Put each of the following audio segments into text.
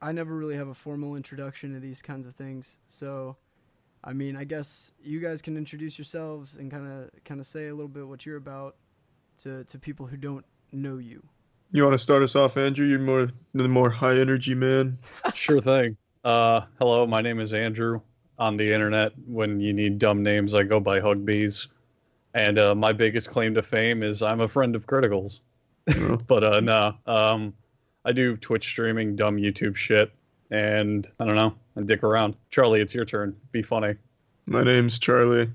I never really have a formal introduction to these kinds of things. So, I mean, I guess you guys can introduce yourselves and kind of say a little bit what you're about to people who don't know you. You want to start us off, Andrew? You're the more high energy man. Sure thing. Hello, my name is Andrew. On the internet, when you need dumb names, I go by Huggbees. And my biggest claim to fame is I'm a friend of Critical's. Oh. But no, I do Twitch streaming, dumb YouTube shit, and I don't know, I dick around. Charlie, it's your turn. Be funny. My name's Charlie.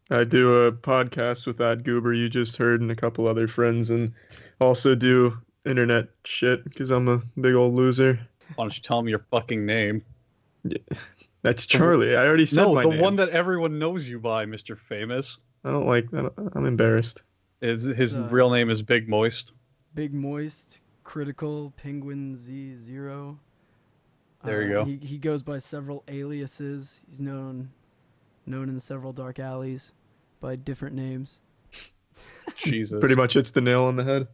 I do a podcast with that goober you just heard and a couple other friends, and also do internet shit because I'm a big old loser. Why don't you tell me your fucking name? Yeah, that's Charlie. I already said my name. No, the one that everyone knows you by, Mr. Famous. I don't like that. I'm embarrassed. His real name is Big Moist. Big Moist, Critical, Penguinz0. There you go. He goes by several aliases. He's known in several dark alleys by different names. Jesus. Pretty much hits the nail on the head.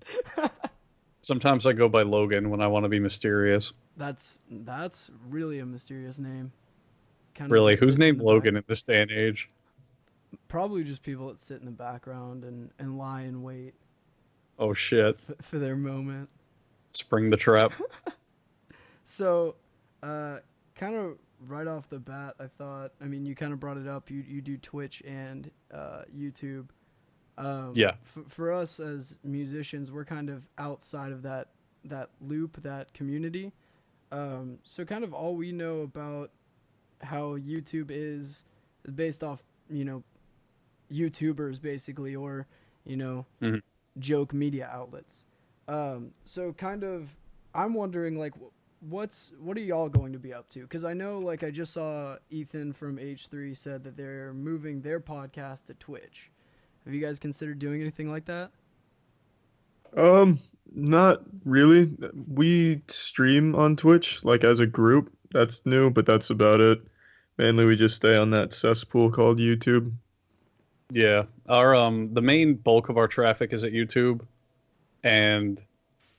Sometimes I go by Logan when I want to be mysterious. That's really a mysterious name. Really? Who's named Logan in this day and age? Probably just people that sit in the background and lie in wait. Oh, shit. For their moment. Spring the trap. So, kind of right off the bat, I thought, I mean, you kind of brought it up. You do Twitch and YouTube. Yeah. For us as musicians, we're kind of outside of that loop, that community. So kind of all we know about how YouTube is based off, YouTubers basically, or, Mm-hmm. joke media outlets. So kind of, I'm wondering, like, what are y'all going to be up to? Because I know, like, I just saw Ethan from H3 said that they're moving their podcast to Twitch. Have you guys considered doing anything like that? Not really. We stream on Twitch, like as a group. That's new, but that's about it. Mainly we just stay on that cesspool called YouTube. Yeah. Our the main bulk of our traffic is at YouTube. And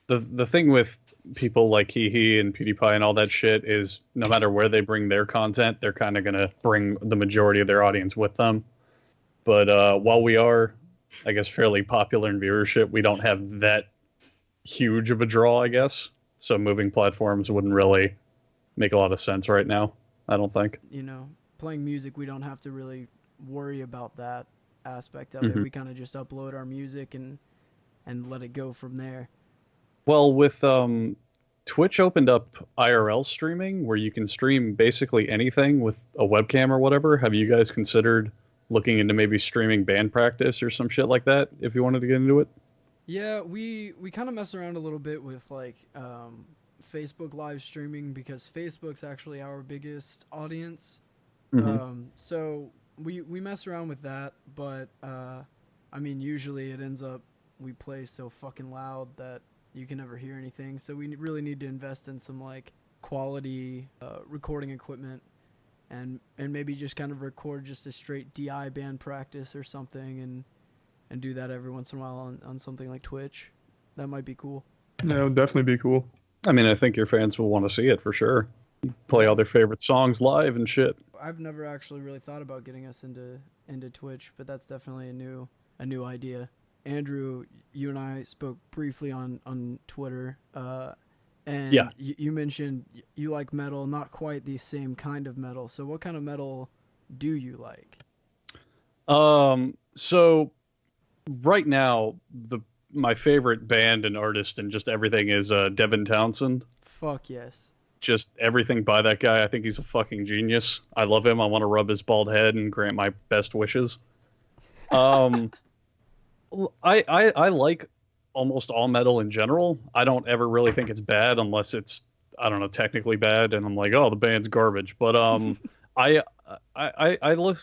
the thing with people like Hee and PewDiePie and all that shit is no matter where they bring their content, they're kind of going to bring the majority of their audience with them. But while we are, I guess, fairly popular in viewership, we don't have that huge of a draw, I guess. So moving platforms wouldn't really make a lot of sense right now, I don't think. Playing music, we don't have to really worry about that aspect of it. We kind of just upload our music and let it go from there. Well, with Twitch opened up IRL streaming where you can stream basically anything with a webcam or whatever. Have you guys considered looking into maybe streaming band practice or some shit like that if you wanted to get into it? Yeah, we kind of mess around a little bit with like Facebook live streaming because Facebook's actually our biggest audience. So we mess around with that, but I mean, usually it ends up we play so fucking loud that you can never hear anything. So we really need to invest in some like quality recording equipment. And maybe just kind of record just a straight DI band practice or something and do that every once in a while on something like Twitch. That might be cool. Yeah, it would definitely be cool. I mean, I think your fans will want to see it for sure. Play all their favorite songs live and shit. I've never actually really thought about getting us into Twitch, but that's definitely a new idea. Andrew, you and I spoke briefly on Twitter. And yeah. You mentioned you like metal, not quite the same kind of metal. So what kind of metal do you like? So right now, my favorite band and artist and just everything is Devin Townsend. Fuck yes. Just everything by that guy. I think he's a fucking genius. I love him. I want to rub his bald head and grant my best wishes. I like almost all metal in general. I don't ever really think it's bad unless it's, I don't know, technically bad, and I'm like, oh, the band's garbage. But I look,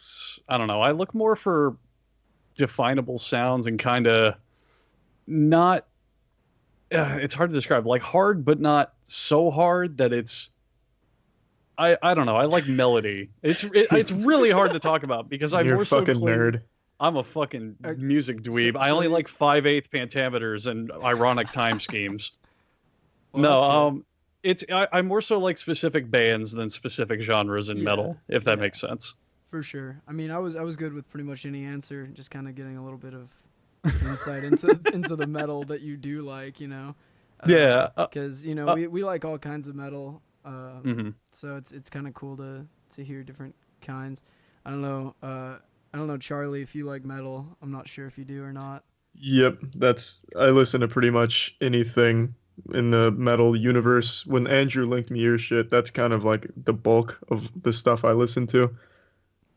I don't know, I look more for definable sounds and kind of not. It's hard to describe, like hard, but not so hard that it's. I don't know. I like melody. It's really hard to talk about because I'm You're more a fucking so nerd. I'm a fucking music dweeb. I only like 5/8 pentameters and ironic time schemes. Well, I more so like specific bands than specific genres in Yeah, metal, if that yeah, makes sense. for sure. I mean, I was good with pretty much any answer, just kind of getting a little bit of insight into the metal that you do like, Yeah. because Uh, we like all kinds of metal, mhm. so it's kind of cool to hear different kinds. I don't know, I don't know, Charlie, if you like metal. I'm not sure if you do or not. Yep, I listen to pretty much anything in the metal universe. When Andrew linked me your shit, that's kind of like the bulk of the stuff I listen to.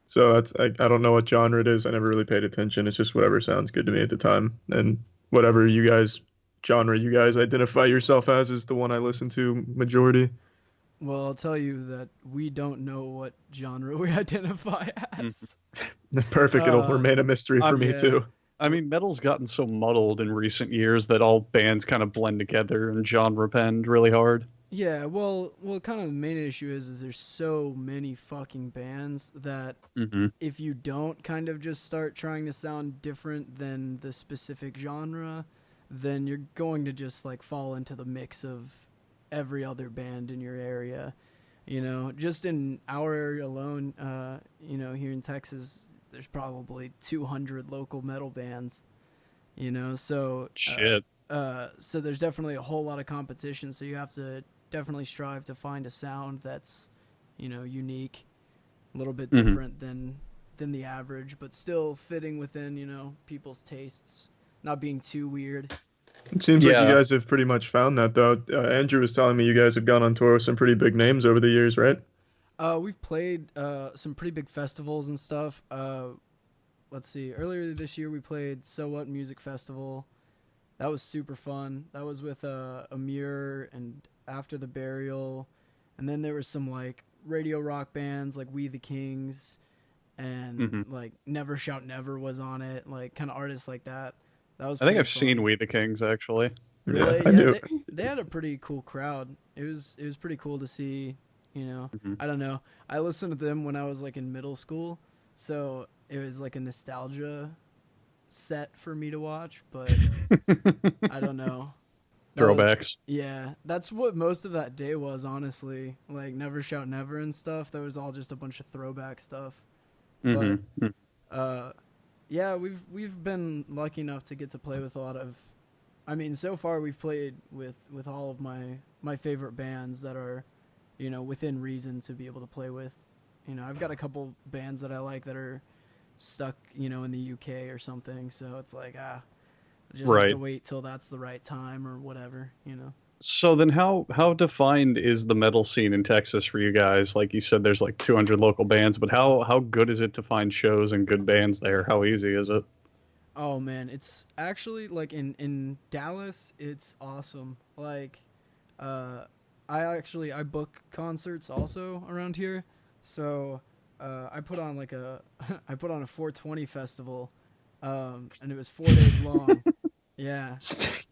So I don't know what genre it is. I never really paid attention. It's just whatever sounds good to me at the time. And whatever genre you guys identify yourself as is the one I listen to majority. Well, I'll tell you that we don't know what genre we identify Mhm. as. Perfect. It'll Uh, remain a mystery for I'm me yeah. too. I mean, metal's gotten so muddled in recent years that all bands kind of blend together and genre bend really hard. Yeah, well, kind of the main issue is there's so many fucking bands that Hmm. if you don't kind of just start trying to sound different than the specific genre, then you're going to just like fall into the mix of every other band in your area. Just in our area alone, here in Texas, there's probably 200 local metal bands. So Shit. so there's definitely a whole lot of competition. So you have to definitely strive to find a sound that's, unique, a little bit Hmm. different than the average, but still fitting within, people's tastes, not being too weird. It seems like you Yeah. guys have pretty much found that though. Andrew was telling me you guys have gone on tour with some pretty big names over the years, right? We've played some pretty big festivals and stuff. Let's see. Earlier this year, we played So What Music Festival. That was super fun. That was with Amir and After the Burial, and then there was some like radio rock bands like We the Kings, and Hmm. like Never Shout Never was on it. Like kind of artists like that. That was I think pretty I've seen fun. We the Kings actually. Yeah, Really? I Yeah, knew. they had a pretty cool crowd. It was pretty cool to see. Hmm. I don't know. I listened to them when I was like in middle school, so it was like a nostalgia set for me to watch. But I don't know. That was Throwbacks. yeah. That's what most of that day was, honestly. Like Never Shout Never and stuff. That was all just a bunch of throwback stuff. But Hmm. uh, yeah, we've been lucky enough to get to play with a lot of. I mean, so far we've played with all of my favorite bands that are, within reason to be able to play with. I've got a couple bands that I like that are stuck, in the UK or something. So it's like I just have to Right. wait till that's the right time or whatever. So then how defined is the metal scene in Texas for you guys? Like you said there's like 200 local bands, but how good is it to find shows and good bands there? How easy is it? Oh man, it's actually like in Dallas, it's awesome. Like, uh, I book concerts also around here, so I put on like a I put on a 420 festival, and it was 4 days long. Yeah,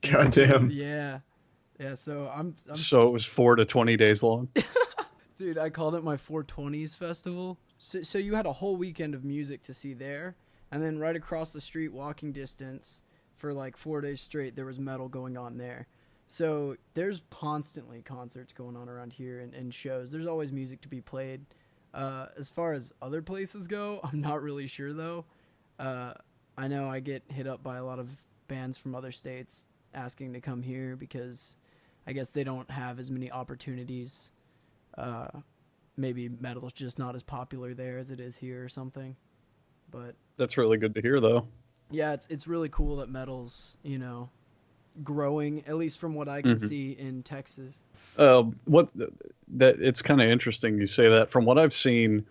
Goddamn. yeah, yeah. So So it was 4 to 20 days long. dude. I called it my 420s festival. So you had a whole weekend of music to see there, and then right across the street, walking distance, for like 4 days straight, there was metal going on there. So there's constantly concerts going on around here and shows. There's always music to be played. As far as other places go, I'm not really sure though. Uh, I know I get hit up by a lot of bands from other states asking to come here because I guess they don't have as many opportunities. Uh, Maybe metal's just not as popular there as it is here or something. But That's really good to hear though. yeah, it's really cool that metal's growing, at least from what I can Hmm. see in Texas. What that it's kind of interesting you say that. From what I've seen,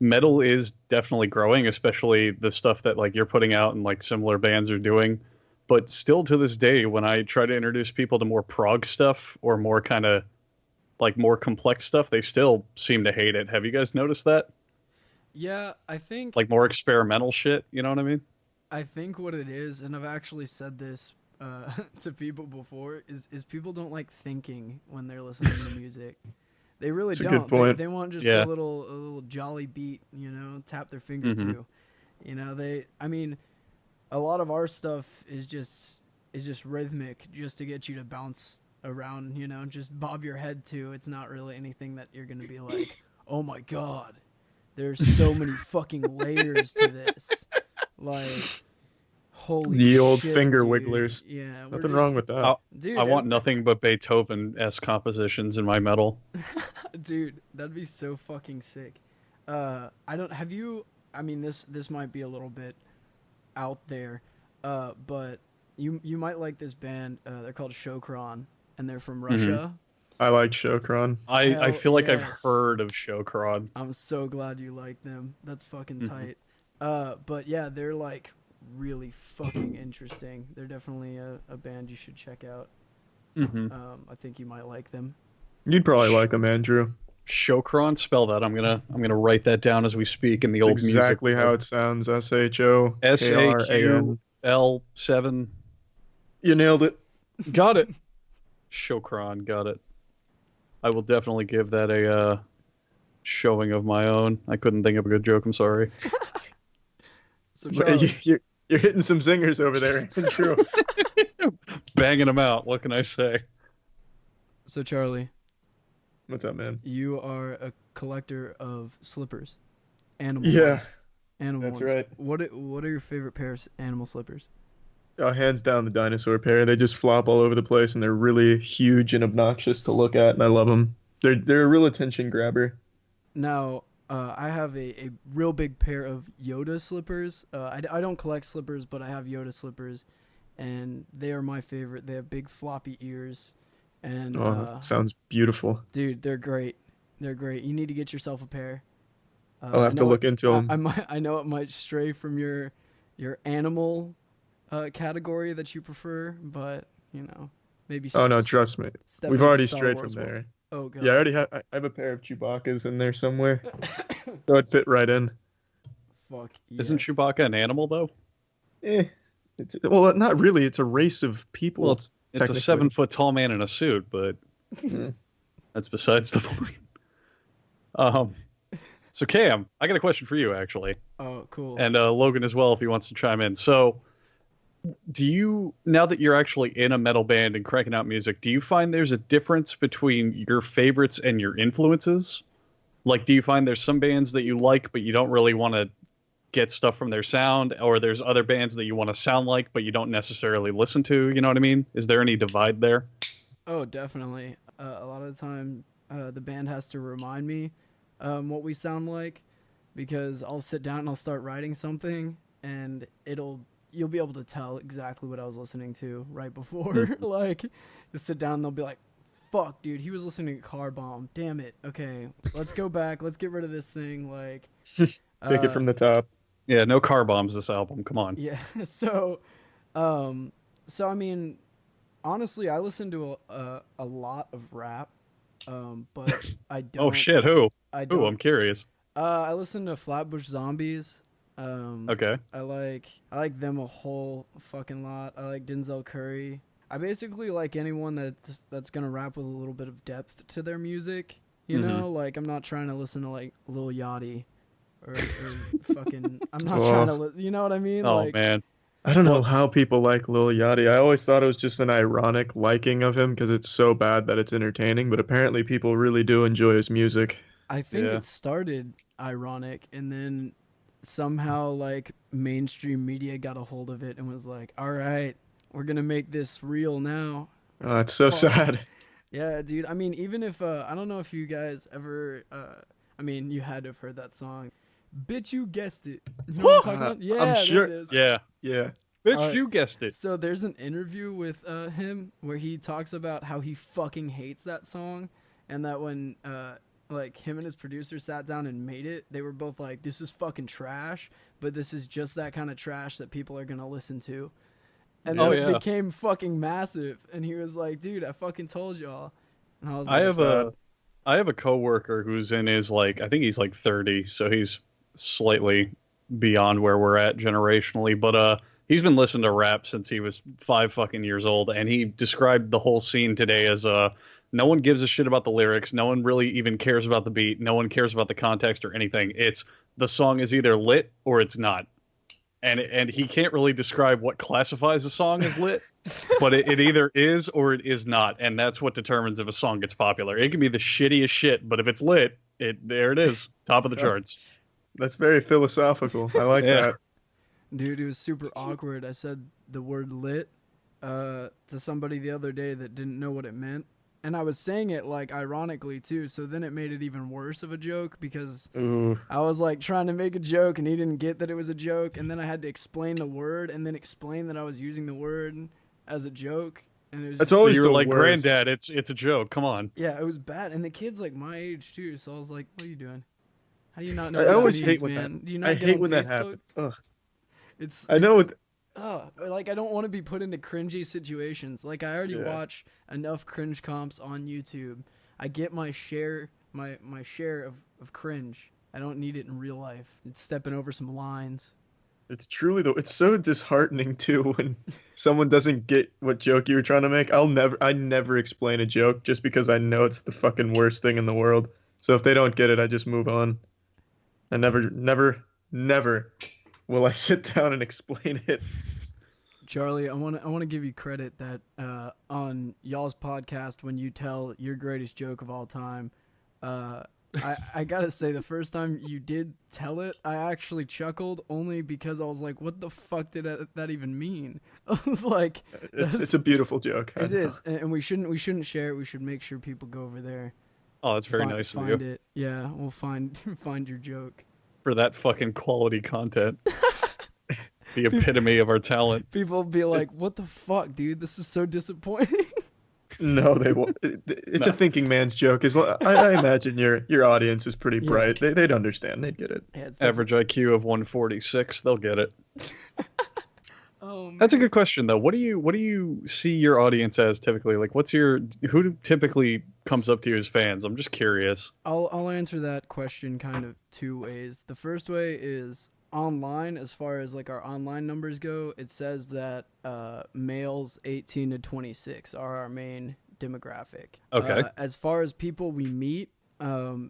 metal is definitely growing, especially the stuff that like you're putting out and like similar bands are doing. But still to this day, when I try to introduce people to more prog stuff or more kind of like more complex stuff, they still seem to hate it. Have you guys noticed that? Yeah, I think Like more experimental shit, you know what I mean? I think what it is, and I've actually said this to people before, is people don't like thinking when they're listening to music. They really It's a good don't. They, point. they want just Yeah. a little jolly beat, tap their finger Hmm. to. I mean, a lot of our stuff is just rhythmic, just to get you to bounce around, you know, just bob your head to. It's not really anything that you're gonna be like, oh my god, there's so many fucking layers to this. Like, holy The old shit, finger dude. wigglers. Yeah, Nothing wrong with that. dude. I want nothing but Beethoven-esque compositions in my metal. Dude, that'd be so fucking sick. I don't have you. I mean, this might be a little bit out there, but you might like this band. They're called Shokron, and they're from Russia. I like Shokron. I feel like I've yes. heard of Shokron. I'm so glad you like them. That's fucking tight. But yeah, they're like really fucking interesting. They're definitely a band you should check out. I think you might like them. You'd probably like them, Andrew. Shokron, spell that. I'm gonna write that down as we speak in the It's old music. exactly how it sounds. SHO SAQL7. You nailed it. Got it. Shokron, got it. I will definitely give that a showing of my own. I couldn't think of a good joke. I'm sorry. So Charlie, You're hitting some zingers over there, Andrew. Banging them out. What can I say? So Charlie, What's up, man? you are a collector of slippers, animal Yeah, ones. Animal that's ones. right. What are your favorite pairs of animal slippers? Hands down the dinosaur pair. They just flop all over the place, and they're really huge and obnoxious to look at, and I love them. They're a real attention grabber. Now, I have a real big pair of Yoda slippers. I don't collect slippers, but I have Yoda slippers, and they are my favorite. They have big floppy ears, and That sounds beautiful. dude, they're great. They're great. You need to get yourself a pair. I'll have to look into them. I know it might stray from your animal category that you prefer, but you know, maybe. Oh no, trust me. Step We've into already Star strayed Wars from world. there. Oh god. Yeah, I have a pair of Chewbacca's in there somewhere. So it'd fit right in. Fuck. Isn't yes. Chewbacca an animal though? Well, not really. It's a race of people. Well, it's a technically. 7-foot tall man in a suit, but that's besides the point. So Cam, I got a question for you actually, Oh, cool. and Logan as well if he wants to chime in. So, now that you're actually in a metal band and cranking out music, do you find there's a difference between your favorites and your influences? Like, do you find there's some bands that you like but you don't really want to get stuff from their sound, or there's other bands that you want to sound like but you don't necessarily listen to? You know what I mean? Is there any divide there? Oh, definitely. A lot of the time, the band has to remind me what we sound like, because I'll sit down and I'll start writing something, and you'll be able to tell exactly what I was listening to right before. Like, you sit down and they'll be like, "Fuck, dude, he was listening to Car Bomb. Damn it. Okay, let's go back. Let's get rid of this thing." Like, Take it from the top. Yeah, no car bombs this album. Come on. yeah. So I mean, honestly, I listen to a lot of rap, but I don't. Oh shit, who? I Who? don't. I'm curious. I listen to Flatbush Zombies. Okay. I like them a whole fucking lot. I like Denzel Curry. I basically like anyone that's gonna rap with a little bit of depth to their music. You know, like I'm not trying to listen to like Lil Yachty or fucking. I'm not trying to. You know what I mean? Oh like, man. I don't know how people like Lil Yachty. I always thought it was just an ironic liking of him because it's so bad that it's entertaining, but apparently people really do enjoy his music. I think Yeah. it started ironic, and then somehow like mainstream media got a hold of it and was like, "All right, we're gonna make this real now." Oh, it's so sad. Yeah, dude. I mean, even if I don't know if you guys ever. I mean, you had to have heard that song. Bitch, you guessed it. You know what I'm talking about? Yeah, I'm sure- there it is. Yeah. Yeah. Bitch, Alright. you guessed it. So there's an interview with him where he talks about how he fucking hates that song, and that when like him and his producer sat down and made it, they were both like, "This is fucking trash, but this is just that kind of trash that people are gonna listen to." And then it became fucking massive, and he was like, "Dude, I fucking told y'all." And I was like, I have a coworker who's in his like, I think he's like 30, so he's slightly beyond where we're at generationally, but he's been listening to rap since he was 5 fucking years old, and he described the whole scene today as no one gives a shit about the lyrics, no one really even cares about the beat, no one cares about the context or anything. It's the song is either lit or it's not. and he can't really describe what classifies a song as lit, but it either is or it is not, and that's what determines if a song gets popular. It can be the shittiest shit, but if it's lit, there it is, top of the charts. That's very philosophical. I like that. Dude, it was super awkward. I said the word lit to somebody the other day that didn't know what it meant. And I was saying it like ironically too, so then it made it even worse of a joke because I was like trying to make a joke and he didn't get that it was a joke, and then I had to explain the word and then explain that I was using the word as a joke. And it was That's just, always So you were the like, worst. Granddad, it's a joke. Come on. yeah, it was bad. And the kid's like my age too, so I was like, what are you doing? How do you not know I what always that hate means, when man? that. Do you not I get hate on when that Facebook? happens. Ugh. I know what. Like I don't want to be put into cringy situations. Like I already watch enough cringe comps on YouTube. I get my share of cringe. I don't need it in real life. It's stepping over some lines. It's truly though. It's so disheartening too when someone doesn't get what joke you were trying to make. I never explain a joke just because I know it's the fucking worst thing in the world. So if they don't get it, I just move on. I never will I sit down and explain it. Charlie, I want to give you credit that on y'all's podcast when you tell your greatest joke of all time, I gotta say the first time you did tell it, I actually chuckled only because I was like, "What the fuck did that even mean?" I was like, It's a beautiful joke. It is, and we shouldn't share it. We should make sure people go over there. Oh, that's very nice of you. Find it. Yeah, we'll find your joke. For that fucking quality content. The epitome of our talent. People be like, "What the fuck, dude? This is so disappointing." No, they won't. It's a thinking man's joke. I imagine your audience is pretty bright. They'd understand. They'd get it. Yeah, Average IQ of 146. They'll get it. Oh, That's a good question, though. What do you see your audience as typically? Like, who typically comes up to you as fans? I'm just curious. I'll answer that question kind of two ways. The first way is online. As far as like our online numbers go, it says that males 18 to 26 are our main demographic. Okay. As far as people we meet,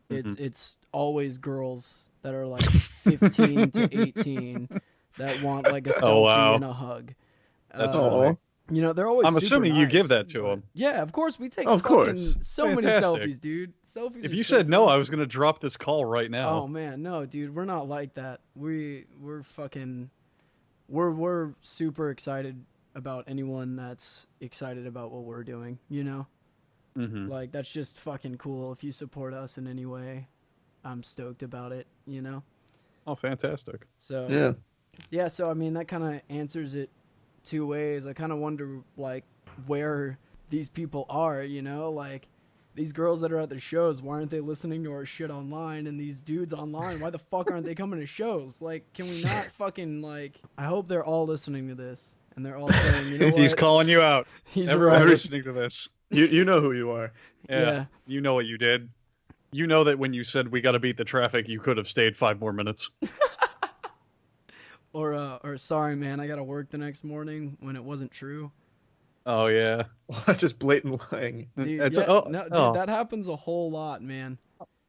it's always girls that are like 15 to 18 that want like a selfie and a hug. That's all. You know, they're always. I'm assuming you give that to them. Yeah, of course we take. Of course. So many selfies, dude. Selfies. If you said no, I was gonna drop this call right now. Oh man, no, dude, we're not like that. We're super excited about anyone that's excited about what we're doing. You know, like that's just fucking cool. If you support us in any way, I'm stoked about it. You know. Oh, fantastic. So yeah. So I mean, that kind of answers it two ways. I kind of wonder like where these people are, you know, like these girls that are at the shows, why aren't they listening to our shit online? And these dudes online, why the fuck aren't they coming to shows? Like, can we not fucking like, I hope they're all listening to this and they're all saying, you know what? He's calling you out. He's Everyone right. listening to this. You know who you are. Yeah. You know what you did. You know that when you said we got to beat the traffic, you could have stayed 5 more minutes. Or sorry, man, I got to work the next morning when it wasn't true. Oh, yeah. Well, that's just blatant lying. Dude, Dude, that happens a whole lot, man.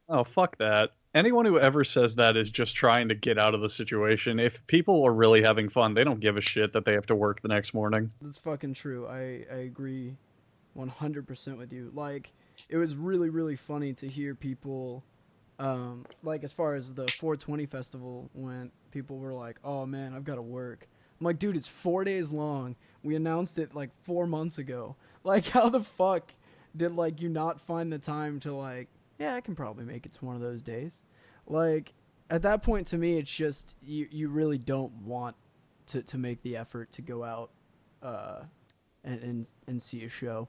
Oh, fuck that. Anyone who ever says that is just trying to get out of the situation. If people are really having fun, they don't give a shit that they have to work the next morning. That's fucking true. I agree 100% with you. Like, it was really, really funny to hear people, like, as far as the 420 festival went, people were like, oh, man, I've got to work. I'm like, dude, it's 4 days long. We announced it, like, 4 months ago. Like, how the fuck did, like, you not find the time to, like, yeah, I can probably make it to one of those days. Like, at that point, to me, it's just, you really don't want to make the effort to go out and see a show.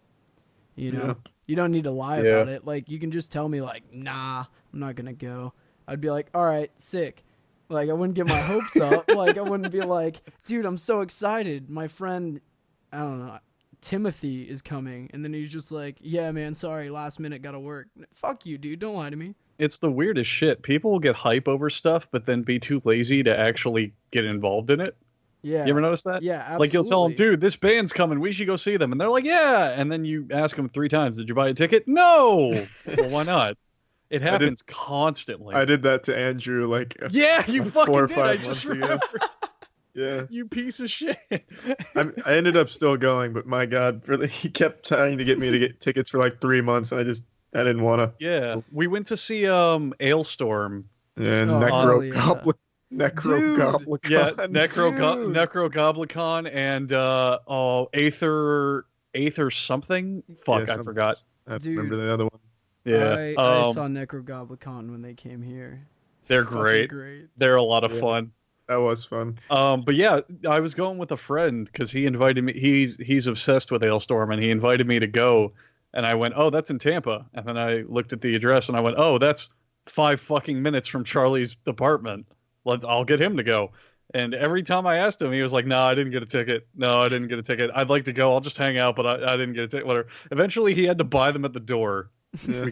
You know? Yeah. You don't need to lie about it. Like, you can just tell me, like, nah, I'm not going to go. I'd be like, all right, sick. Like, I wouldn't get my hopes up. Like, I wouldn't be like, dude, I'm so excited. My friend, I don't know, Timothy is coming. And then he's just like, yeah, man, sorry, last minute, gotta work. Fuck you, dude. Don't lie to me. It's the weirdest shit. People will get hype over stuff, but then be too lazy to actually get involved in it. Yeah. You ever notice that? Yeah, absolutely. Like, you'll tell them, dude, this band's coming. We should go see them. And they're like, yeah. And then you ask them 3 times, did you buy a ticket? No. Well, why not? It happens constantly. I did that to Andrew like you fucking 4 or did. 5 I months just ago. remembered. Yeah. You piece of shit. I ended up still going, but my God, he kept trying to get me to get tickets for like 3 months, and I didn't want to. Yeah, we went to see Ailstorm. And Oh, on hell yeah. Necro Dude! Yeah, Goblicon. Dude! Necro Goblicon and Aether something. Fuck, Yeah, I forgot. I don't Dude. remember the other one. Yeah, I saw Necrogoblicon when they came here. they're Fucking great. They're a lot of Yeah. fun. That was fun. But yeah, I was going with a friend because he invited me. He's obsessed with Ailstorm, and he invited me to go. And I went, "Oh, that's in Tampa." And then I looked at the address, and I went, "Oh, that's 5 fucking minutes from Charlie's apartment. I'll get him to go." And every time I asked him, he was like, "No, I didn't get a ticket. No, I didn't get a ticket. I'd like to go. I'll just hang out, but I didn't get a ticket. Whatever." Eventually, he had to buy them at the door. Yeah.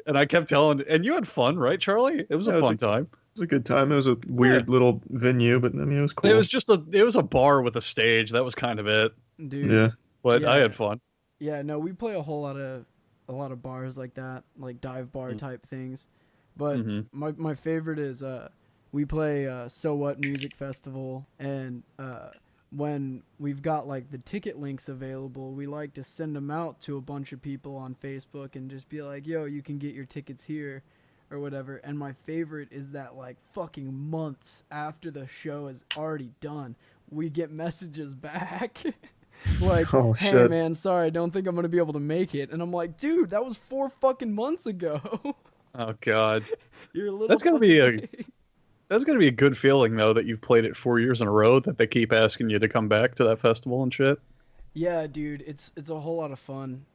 And I kept telling, and you had fun, right, Charlie? It was a fun time. It was a good time. It was a weird little venue, but I mean, it was cool. It was a bar with a stage. That was kind of it. Dude. Yeah. But Yeah. I had fun. Yeah, no, we play a lot of bars like that, like dive bar type things. But my favorite is we play So What Music Festival, and when we've got like the ticket links available, we like to send them out to a bunch of people on Facebook and just be like, "Yo, you can get your tickets here." Or whatever. And my favorite is that like fucking months after the show is already done, we get messages back like, Oh, "Hey shit. man, sorry, I don't think I'm gonna be able to make it." And I'm like, "Dude, that was 4 fucking months ago." Oh God, You're a little. That's gonna be fucking late. that's gonna be a good feeling though that you've played it 4 years in a row. That they keep asking you to come back to that festival and shit. Yeah, dude, it's a whole lot of fun.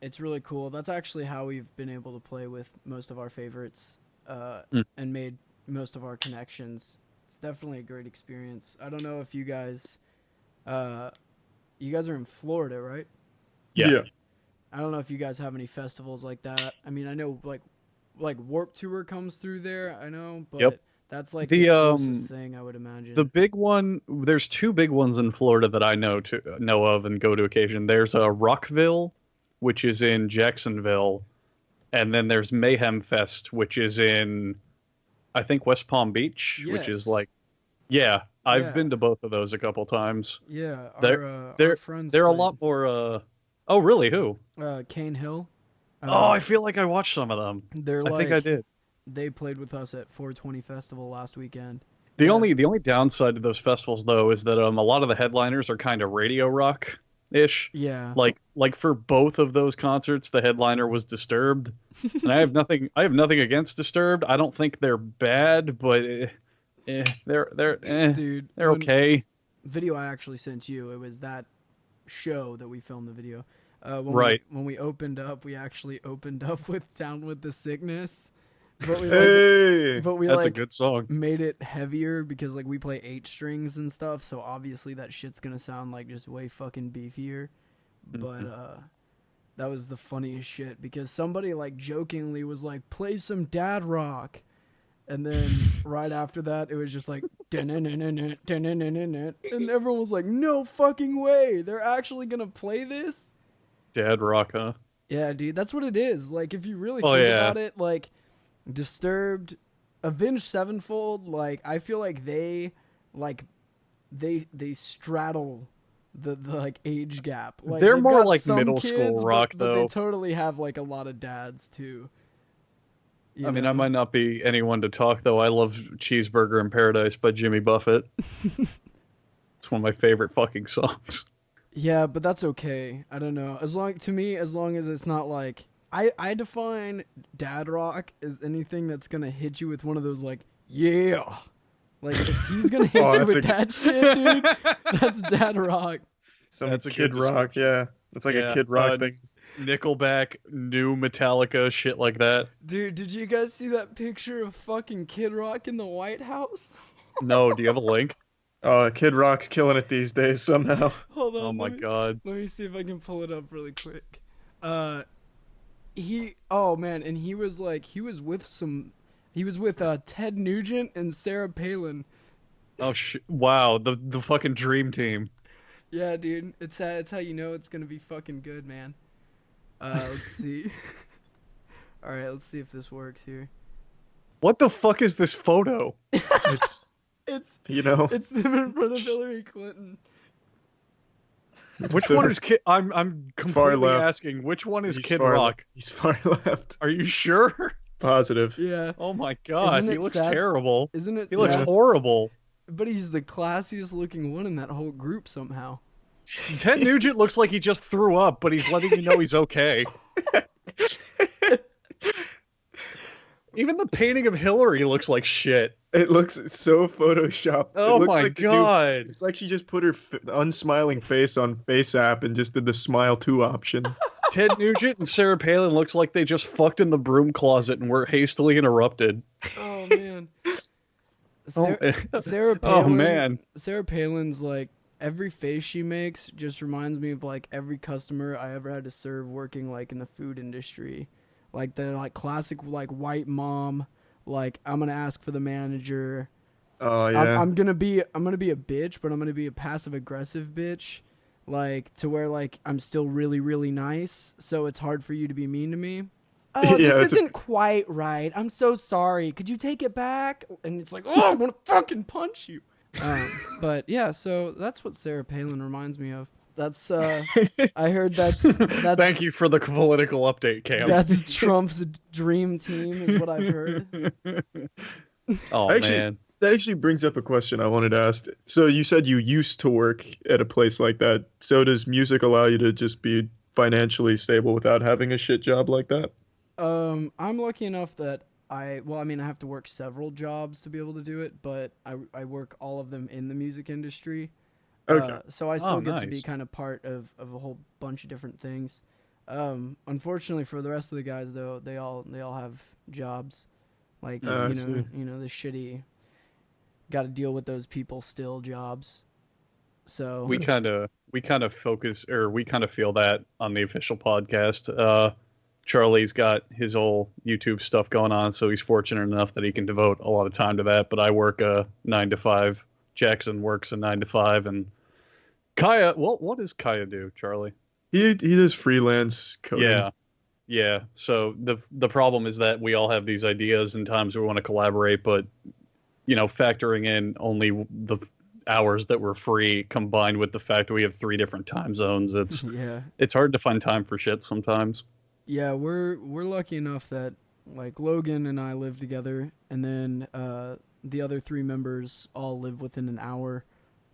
It's really cool. That's actually how we've been able to play with most of our favorites and made most of our connections. It's definitely a great experience. I don't know if you guys are in Florida, right? Yeah. I don't know if you guys have any festivals like that. I mean, I know like Warped Tour comes through there, I know, but that's like the closest thing I would imagine. The big one, there's 2 big ones in Florida that I know of and go to occasion. There's Rockville, which is in Jacksonville, and then there's Mayhem Fest, which is in, I think, West Palm Beach, which is like, I've been to both of those a couple times. Yeah, our friends. They're a lot more. Oh, really? Who? Cane Hill. I feel like I watched some of them. I think I did. They played with us at 420 Festival last weekend. The only downside to those festivals though is that a lot of the headliners are kind of radio rock ish. Yeah. Like for both of those concerts, the headliner was Disturbed, and I have nothing against Disturbed. I don't think they're bad, but Dude, they're okay. Video I actually sent you. It was that show that we filmed the video. When we opened up, we actually opened up with "Down with the Sickness," but we That's a good song. Made it heavier because like we play 8 strings and stuff, so obviously that shit's gonna sound like just way fucking beefier. But that was the funniest shit because somebody like jokingly was like, "Play some dad rock," and then right after that it was just like and everyone was like, "No fucking way, they're actually gonna play this?" Dad rock, huh? Yeah, dude, that's what it is. Like if you really think about it, like Disturbed, Avenged Sevenfold, like I feel like they straddle the like age gap. Like they're they've more got like some middle kids, school rock but though. they totally have like a lot of dads too. I mean, I might not be anyone to talk though. I love Cheeseburger in Paradise by Jimmy Buffett. It's one of my favorite fucking songs. Yeah, but that's okay. I don't know. As long as it's not like I define dad rock as anything that's gonna hit you with one of those like like if he's gonna hit you with that shit, dude, that's dad rock. That's a Kid Rock, yeah. That's like a Kid Rock thing. Nickelback, new Metallica, shit like that. Dude, did you guys see that picture of fucking Kid Rock in the White House? No, do you have a link? Kid Rock's killing it these days somehow. Hold on. Oh my god. Let me see if I can pull it up really quick. He was with Ted Nugent and Sarah Palin. Oh wow, the fucking dream team. Yeah, dude, it's how you know it's gonna be fucking good, man. Let's see. All right, let's see if this works here. What the fuck is this photo? It's You know, it's them in front of Hillary Clinton. Which one is Kid? I'm completely left. asking. Which one is He's Kid far Rock? He's far left. Are you sure? Positive. Yeah. Oh my god, Isn't he it looks sad? terrible. Isn't it He looks sad? horrible. But he's the classiest looking one in that whole group somehow. Ted Nugent looks like he just threw up, but he's letting you know he's okay. Even the painting of Hillary looks like shit. It looks so photoshopped. Oh it looks my like god. It's like she just put her unsmiling face on Face App and just did the Smile 2 option. Ted Nugent and Sarah Palin looks like they just fucked in the broom closet and were hastily interrupted. Oh man. Sarah Palin. Oh man. Sarah Palin's like every face she makes just reminds me of like every customer I ever had to serve working like in the food industry. Like the like classic like white mom, like I'm gonna ask for the manager. Oh yeah. I'm gonna be a bitch, but I'm gonna be a passive aggressive bitch. Like to where like I'm still really, really nice, so it's hard for you to be mean to me. Oh, Yeah, this isn't quite right. I'm so sorry. Could you take it back? And it's like, oh, I want to fucking punch you. But yeah, so that's what Sarah Palin reminds me of. That's I heard that's Thank you for the political update, Cam. that's Trump's dream team, is what I've heard. Oh man. That actually brings up a question I wanted to ask. So you said you used to work at a place like that. So does music allow you to just be financially stable without having a shit job like that? I'm lucky enough that I have to work several jobs to be able to do it, but I work all of them in the music industry. Okay. So I still get to be nice. kind of part of a whole bunch of different things. Unfortunately for the rest of the guys though, they all have jobs. Like I see. the shitty got to deal with those people still jobs. So We kind of focus, or we kind of feel that on the official podcast. Charlie's got his whole YouTube stuff going on, so he's fortunate enough that he can devote a lot of time to that. But I work a 9 to 5. Jackson works a 9 to 5, and Kaya. Well, what does Kaya do, Charlie? He does freelance coding. Yeah. So the problem is that we all have these ideas and times we want to collaborate, but factoring in only the hours that we're free combined with the fact that we have 3 different time zones, it's hard to find time for shit sometimes. Yeah, we're lucky enough that like Logan and I live together, and then the other 3 members all live within an hour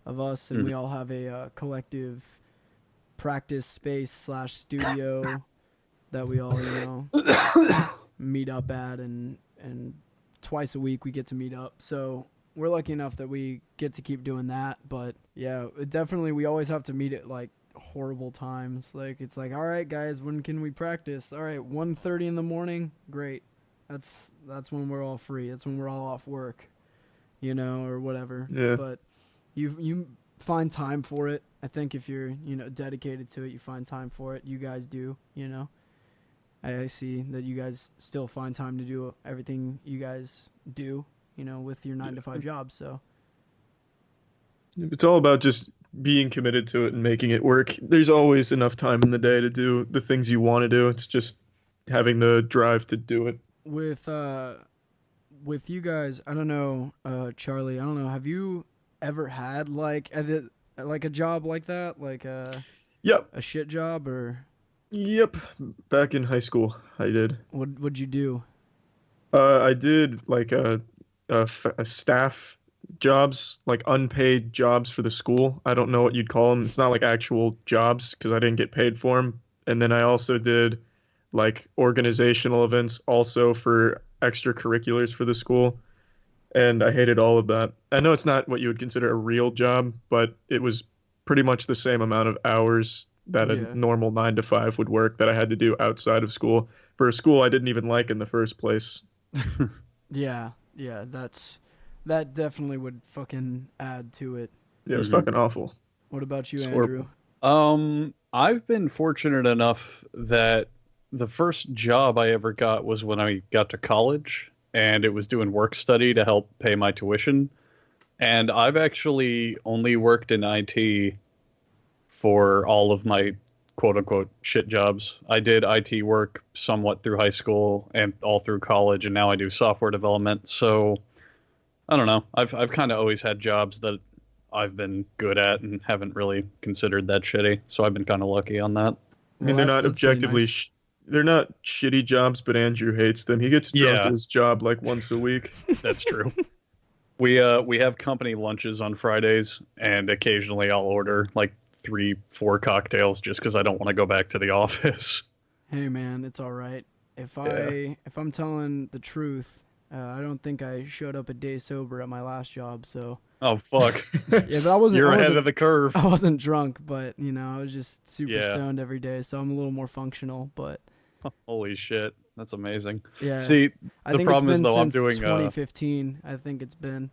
of us, and we all have a collective practice space / studio that we all meet up at, and twice a week we get to meet up. So we're lucky enough that we get to keep doing that. But yeah, definitely we always have to meet at like horrible times. Like it's like, all right guys, when can we practice? All right, 1:30 in the morning. Great. That's when we're all free. That's when we're all off work, or whatever. Yeah. But you find time for it. I think if you're dedicated to it, you find time for it. You guys do. I see that you guys still find time to do everything you guys do, with your 9 to 5 jobs. So It's all about just being committed to it and making it work. There's always enough time in the day to do the things you want to do. It's just having the drive to do it. With you guys, I don't know, Charlie, I don't know, have you ever had like a job like that, like a shit job, or? Yep. Back in high school, I did. What'd you do? I did like a staff jobs, like unpaid jobs for the school. I don't know what you'd call them. It's not like actual jobs because I didn't get paid for them. And then I also did like organizational events also for extracurriculars for the school. And I hated all of that. I know it's not what you would consider a real job, but it was pretty much the same amount of hours that a normal 9 to 5 would work that I had to do outside of school for a school I didn't even like in the first place. Yeah, that definitely would fucking add to it. Yeah, it was fucking awful. What about you, It's Andrew? horrible. I've been fortunate enough that the first job I ever got was when I got to college, and it was doing work study to help pay my tuition. And I've actually only worked in IT for all of my quote-unquote shit jobs. I did IT work somewhat through high school and all through college, and now I do software development. So I don't know. I've kind of always had jobs that I've been good at and haven't really considered that shitty. So I've been kind of lucky on that. I mean, Well, they're not that's pretty objectively, nice. they're not shitty jobs, but Andrew hates them. He gets drunk Yeah. at his job like once a week. That's true. We have company lunches on Fridays, and occasionally I'll order like 3-4 cocktails just because I don't want to go back to the office. Hey man, it's all right. If I'm telling the truth, I don't think I showed up a day sober at my last job. So Oh fuck! yeah, but I wasn't. You're I ahead wasn't, of the curve. I wasn't drunk, but you know, I was just super Yeah. stoned every day, so I'm a little more functional. But Holy shit, that's amazing. yeah, See, I the think problem it's is been though I'm since doing 2015. I think it's been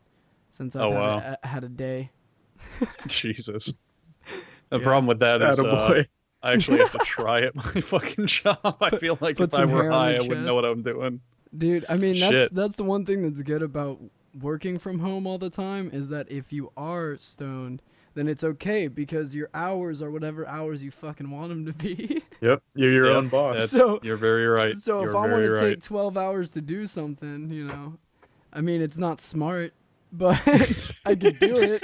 since I've Oh, wow. had a day. Jesus. The Yeah. problem with that is Attaboy. I actually have to try at my fucking job. I feel like put if I some were hair on high, I your wouldn't know chest. what I'm doing. Dude, I mean Shit. that's the one thing that's good about working from home all the time is that if you are stoned, then it's okay because your hours are whatever hours you fucking want them to be. Yep, you're your Yep, own boss. that's- So- You're very right. So You're if I want very to right. take 12 hours to do something, you know, I mean it's not smart, but I could do it.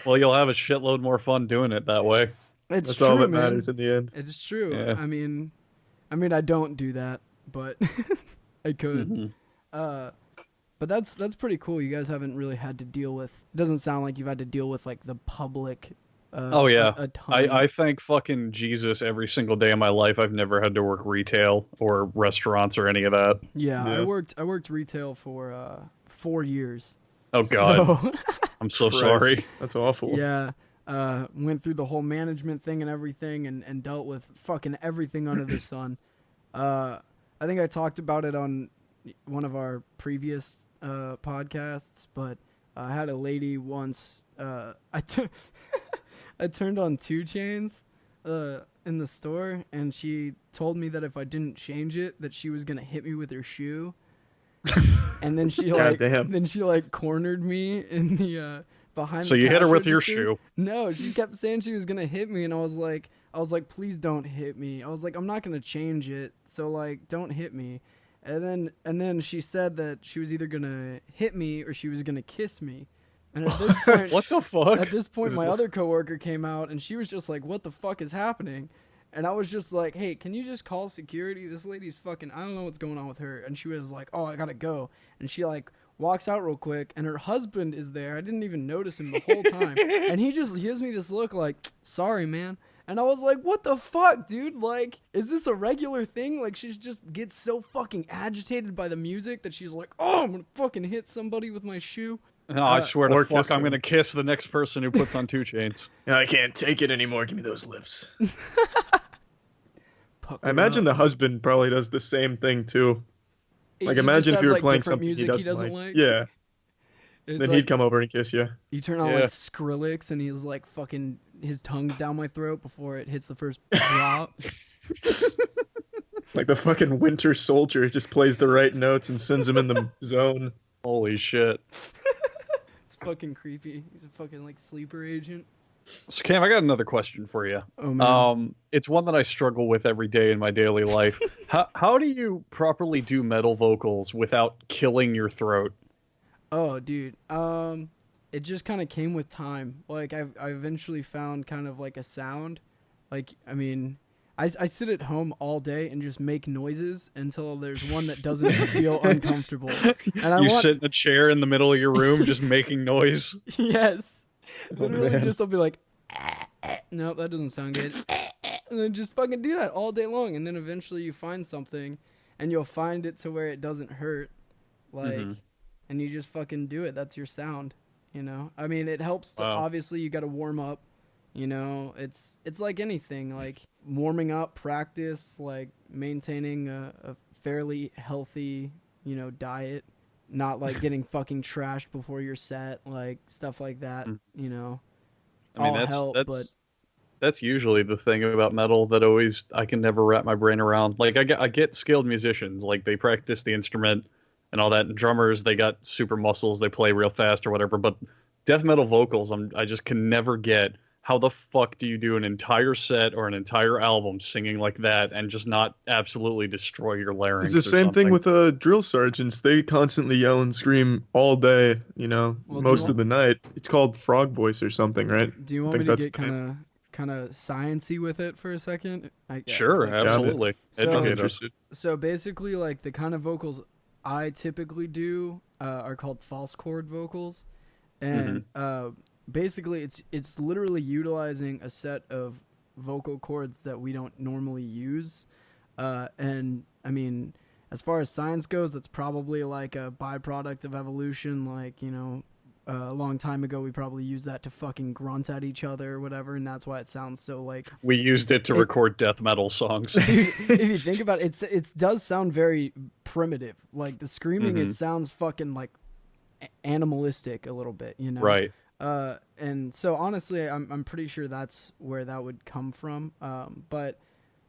Well, you'll have a shitload more fun doing it that way. It's That's true, all that man. matters in the end. It's true. Yeah. I mean I don't do that, but I could. Mhm. But that's pretty cool. You guys haven't really had to deal with. It doesn't sound like you've had to deal with like the public. Oh, yeah. a ton. I thank fucking Jesus every single day of my life. I've never had to work retail or restaurants or any of that. yeah, Yeah. I worked retail for 4 years. Oh God, So, I'm so Christ, sorry. That's awful. yeah. Went through the whole management thing and everything, and dealt with fucking everything under the sun. I think I talked about it on one of our previous podcasts, but I had a lady once. I turned on 2 Chains in the store, and she told me that if I didn't change it, that she was gonna hit me with her shoe. And then she Goddamn. cornered me in the behind. So the you hit her cash with your register. shoe. No, she kept saying she was gonna hit me, and I was like, please don't hit me. I was like, I'm not gonna change it, so like, don't hit me. And then she said that she was either gonna hit me or she was gonna kiss me. And at this point, What the fuck? at this point, my other coworker came out, and she was just like, "What the fuck is happening?" And I was just like, "Hey, can you just call security? This lady's fucking. I don't know what's going on with her." And she was like, "Oh, I gotta go." And she like walks out real quick, and her husband is there. I didn't even notice him the whole time, and he just gives me this look like, "Sorry, man." And I was like, "What the fuck, dude? Like, is this a regular thing?" Like, she just gets so fucking agitated by the music that she's like, "Oh, I'm gonna fucking hit somebody with my shoe." No, I swear to or fuck, kiss I'm them. gonna kiss the next person who puts on 2 Chains. I can't take it anymore. Give me those lips. Pucker I imagine up. the husband probably does the same thing too. Like, He just imagine if has, you were like, playing different something music he he doesn't, doesn't like. Yeah, It's then like, he'd come over and kiss you. you turn on Yeah. like Skrillex, and he's like fucking his tongue's down my throat before it hits the first drop. Like the fucking Winter Soldier just plays the right notes and sends him in the zone. Holy shit. It's fucking creepy. He's a fucking like sleeper agent. So Cam, I got another question for you. Oh man. It's one that I struggle with every day in my daily life. How do you properly do metal vocals without killing your throat? Oh, dude. It just kind of came with time. Like I eventually found kind of like a sound. Like I mean, I sit at home all day and just make noises until there's one that doesn't feel uncomfortable. And I You want sit in a chair in the middle of your room just making noise. yes. Literally man. just I'll be like nope, that doesn't sound good. And then just fucking do that all day long, and then eventually you find something and you'll find it to where it doesn't hurt. Like Mhm. and you just fucking do it. That's your sound, you know? I mean, it helps to Wow. obviously you got to warm up, you know? It's like anything, like warming up, practice, like maintaining a fairly healthy, you know, diet, not like getting fucking trashed before your set, like stuff like that, you know? I mean, All help, that's usually the thing about metal that always I can never wrap my brain around. Like I get skilled musicians, like they practice the instrument and all that. And drummers, they got super muscles, they play real fast or whatever. But death metal vocals, I just can never get how the fuck do you do an entire set or an entire album singing like that and just not absolutely destroy your larynx? It's the same thing with drill sergeants. They constantly yell and scream all day, Well, most of the night. It's called frog voice or something, right? Do you want me to get kind of sciencey with it for a second? Sure, absolutely. Educate us. So basically, like, the kind of vocals I typically do are called false chord vocals, and basically it's literally utilizing a set of vocal cords that we don't normally use, and I mean, as far as science goes, it's probably like a byproduct of evolution. Like, a long time ago we probably used that to fucking grunt at each other or whatever, and that's why it sounds so like we used it to record death metal songs. Dude, if you think about it, it does sound very primitive. Like the screaming, it sounds fucking like animalistic a little bit, Right. And so honestly, I'm pretty sure that's where that would come from. But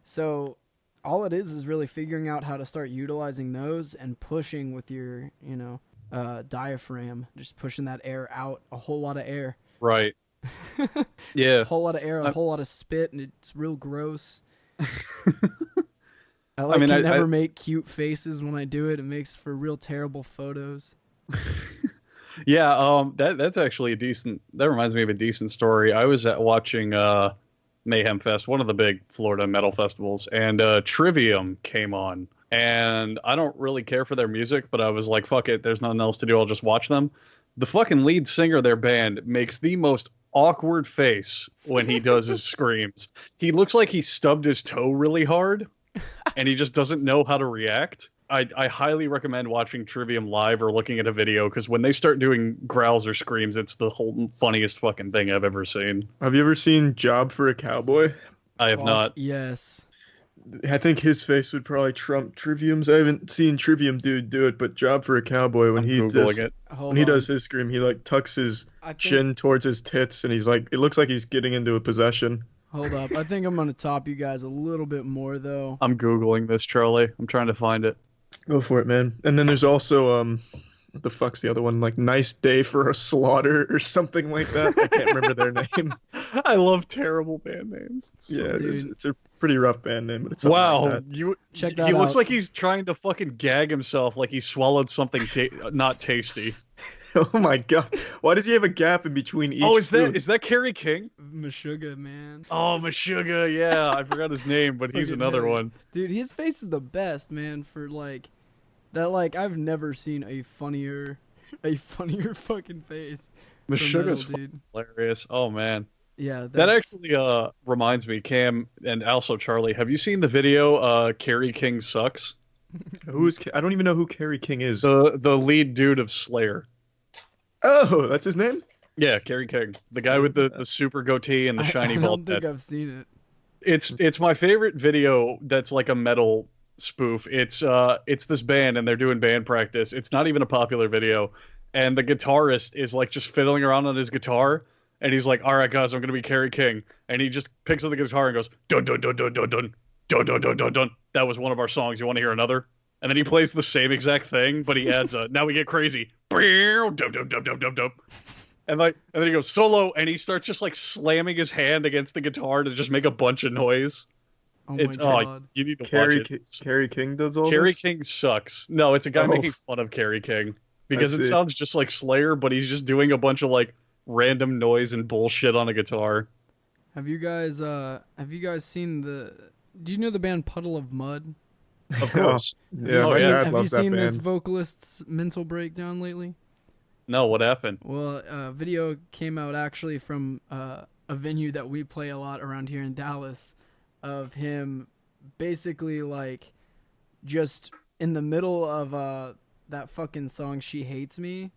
so all it is really figuring out how to start utilizing those and pushing with your, diaphragm, just pushing that air out, a whole lot of air. Right. Yeah. A whole lot of air, a whole lot of spit, and it's real gross. I never make cute faces when I do it. It makes for real terrible photos. Yeah, that's actually that reminds me of a decent story. I was watching Mayhem Fest, one of the big Florida metal festivals, and Trivium came on. And I don't really care for their music, but I was like, fuck it, there's nothing else to do, I'll just watch them. The fucking lead singer of their band makes the most awkward face when he does his screams. He looks like he stubbed his toe really hard, and he just doesn't know how to react. I highly recommend watching Trivium live or looking at a video, because when they start doing growls or screams, it's the whole funniest fucking thing I've ever seen. Have you ever seen Job for a Cowboy? I have not. Yes. I think his face would probably trump Trivium's. I haven't seen Trivium dude do it, but Job for a Cowboy, when he does his scream, he like tucks his chin towards his tits, and he's like, it looks like he's getting into a possession. Hold up, I think I'm gonna top you guys a little bit more though. I'm Googling this, Charlie. I'm trying to find it. Go for it, man. And then there's also what the fuck's the other one? Like Nice Day for a Slaughter or something like that. I can't remember their name. I love terrible band names. It's a pretty rough band name, but it's wow. Check that out. He looks like he's trying to fucking gag himself, like he swallowed something not tasty. Oh my god! Why does he have a gap in between each? Oh, is that Kerry King? Meshuggah, man. Oh, Meshuggah, yeah. I forgot his name, but he's another one. Dude, his face is the best, man. For like that, like I've never seen a funnier fucking face. Meshuggah's hilarious. Oh man. Yeah, that actually reminds me, Cam, and also Charlie. Have you seen the video? Kerry King sucks. I don't even know who Kerry King is. The lead dude of Slayer. Oh, that's his name? Yeah, Kerry King, the guy with the super goatee and the shiny bald head. I don't think I've seen it. It's my favorite video that's like a metal spoof. It's this band and they're doing band practice. It's not even a popular video, and the guitarist is like just fiddling around on his guitar, and he's like, "All right, guys, I'm gonna be Kerry King," and he just picks up the guitar and goes dun dun dun dun dun dun dun dun dun dun dun. That was one of our songs. You want to hear another? And then he plays the same exact thing, but he adds a "Now we get crazy." And then he goes solo, and he starts just like slamming his hand against the guitar to just make a bunch of noise. Oh my god! You need to watch it. Kerry King does all Kerry this? King sucks. No, it's a guy making fun of Kerry King because it sounds just like Slayer, but he's just doing a bunch of like random noise and bullshit on a guitar. Have you guys seen do you know the band Puddle of Mud? Of course. Have you seen this vocalist's mental breakdown lately? No, what happened? Well, a video came out actually from a venue that we play a lot around here in Dallas, of him basically like just in the middle of that fucking song "She Hates Me,"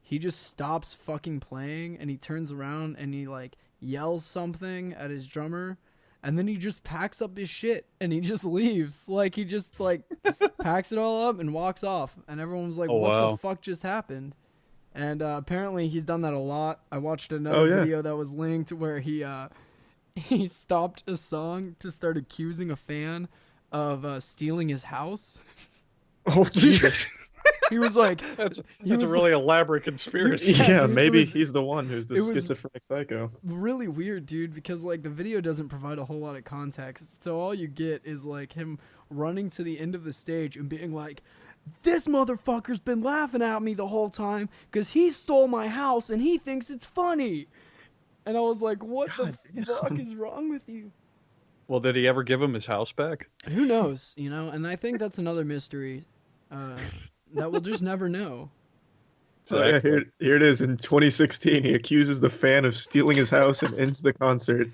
he just stops fucking playing and he turns around and he like yells something at his drummer. And then he just packs up his shit and he just leaves. Like, he just, like, packs it all up and walks off. And everyone was like, the fuck just happened? And apparently he's done that a lot. I watched another video that was linked where he stopped a song to start accusing a fan of stealing his house. Oh, Jesus. He was like, That's he a was really elaborate conspiracy. Yeah, Yeah, dude, it maybe was- he's the one who's the it was- schizophrenic psycho. really weird, dude, because like the video doesn't provide a whole lot of context. So all you get is like him running to the end of the stage and being like, this motherfucker's been laughing at me the whole time because he stole my house and he thinks it's funny. And I was like, what the fuck is wrong with you? Well, did he ever give him his house back? Who knows, you know? And I think that's another mystery that we'll just never know. So yeah, here it is. In 2016, he accuses the fan of stealing his house and ends the concert.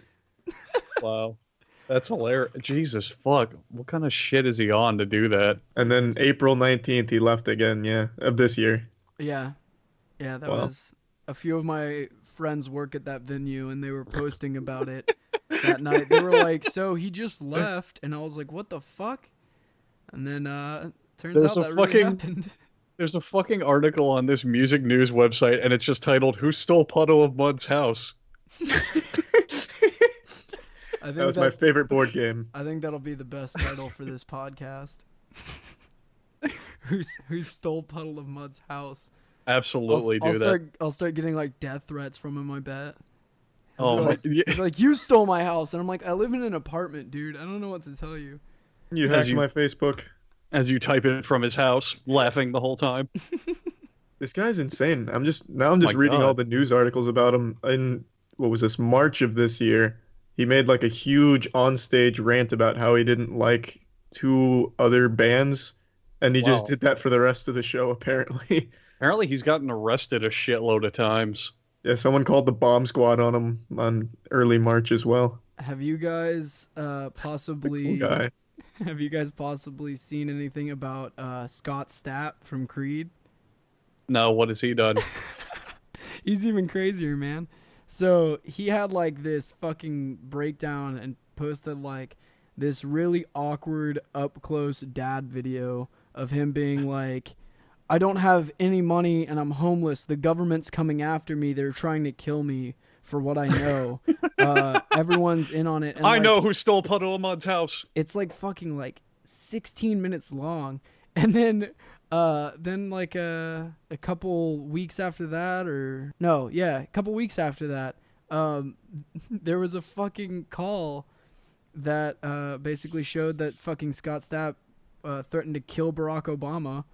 Wow. That's hilarious. Jesus, fuck. What kind of shit is he on to do that? And then April 19th, he left again, yeah, of this year. Yeah. Yeah, that Wow. was a few of my friends work at that venue and they were posting about it that night. They were like, so he just left. And I was like, what the fuck? And then turns There's out a that really fucking- happened. There's a fucking article on this music news website, and it's just titled, Who Stole Puddle of Mud's House? I think That was my favorite board game. I think that'll be the best title for this podcast. Who stole Puddle of Mud's house? Absolutely do that. I'll start getting like death threats from him, I bet. He'll Oh be my! like, he'll be like, you stole my house. And I'm like, I live in an apartment, dude. I don't know what to tell you. You As hacked you- my Facebook. As you type it from his house, laughing the whole time. This guy's insane. I'm just my reading God. all the news articles about him. In what was this, March of this year, he made like a huge onstage rant about how he didn't like two other bands, and he just Wow. did that for the rest of the show apparently. Apparently, he's gotten arrested a shitload of times. Yeah, someone called the bomb squad on him on early March as well. Have you guys Cool possibly guy. have you guys possibly seen anything about Scott Stapp from Creed? No, what has he done? He's even crazier, man. So he had like this fucking breakdown and posted like this really awkward up close dad video of him being like, I don't have any money and I'm homeless. The government's coming after me. They're trying to kill me for what I know. Everyone's in on it. And I like, know who stole Puddle of Mud's house. it's like fucking like 16 minutes long. And then like a couple weeks after that, or no, yeah, a couple weeks after that, there was a fucking call that basically showed that fucking Scott Stapp threatened to kill Barack Obama.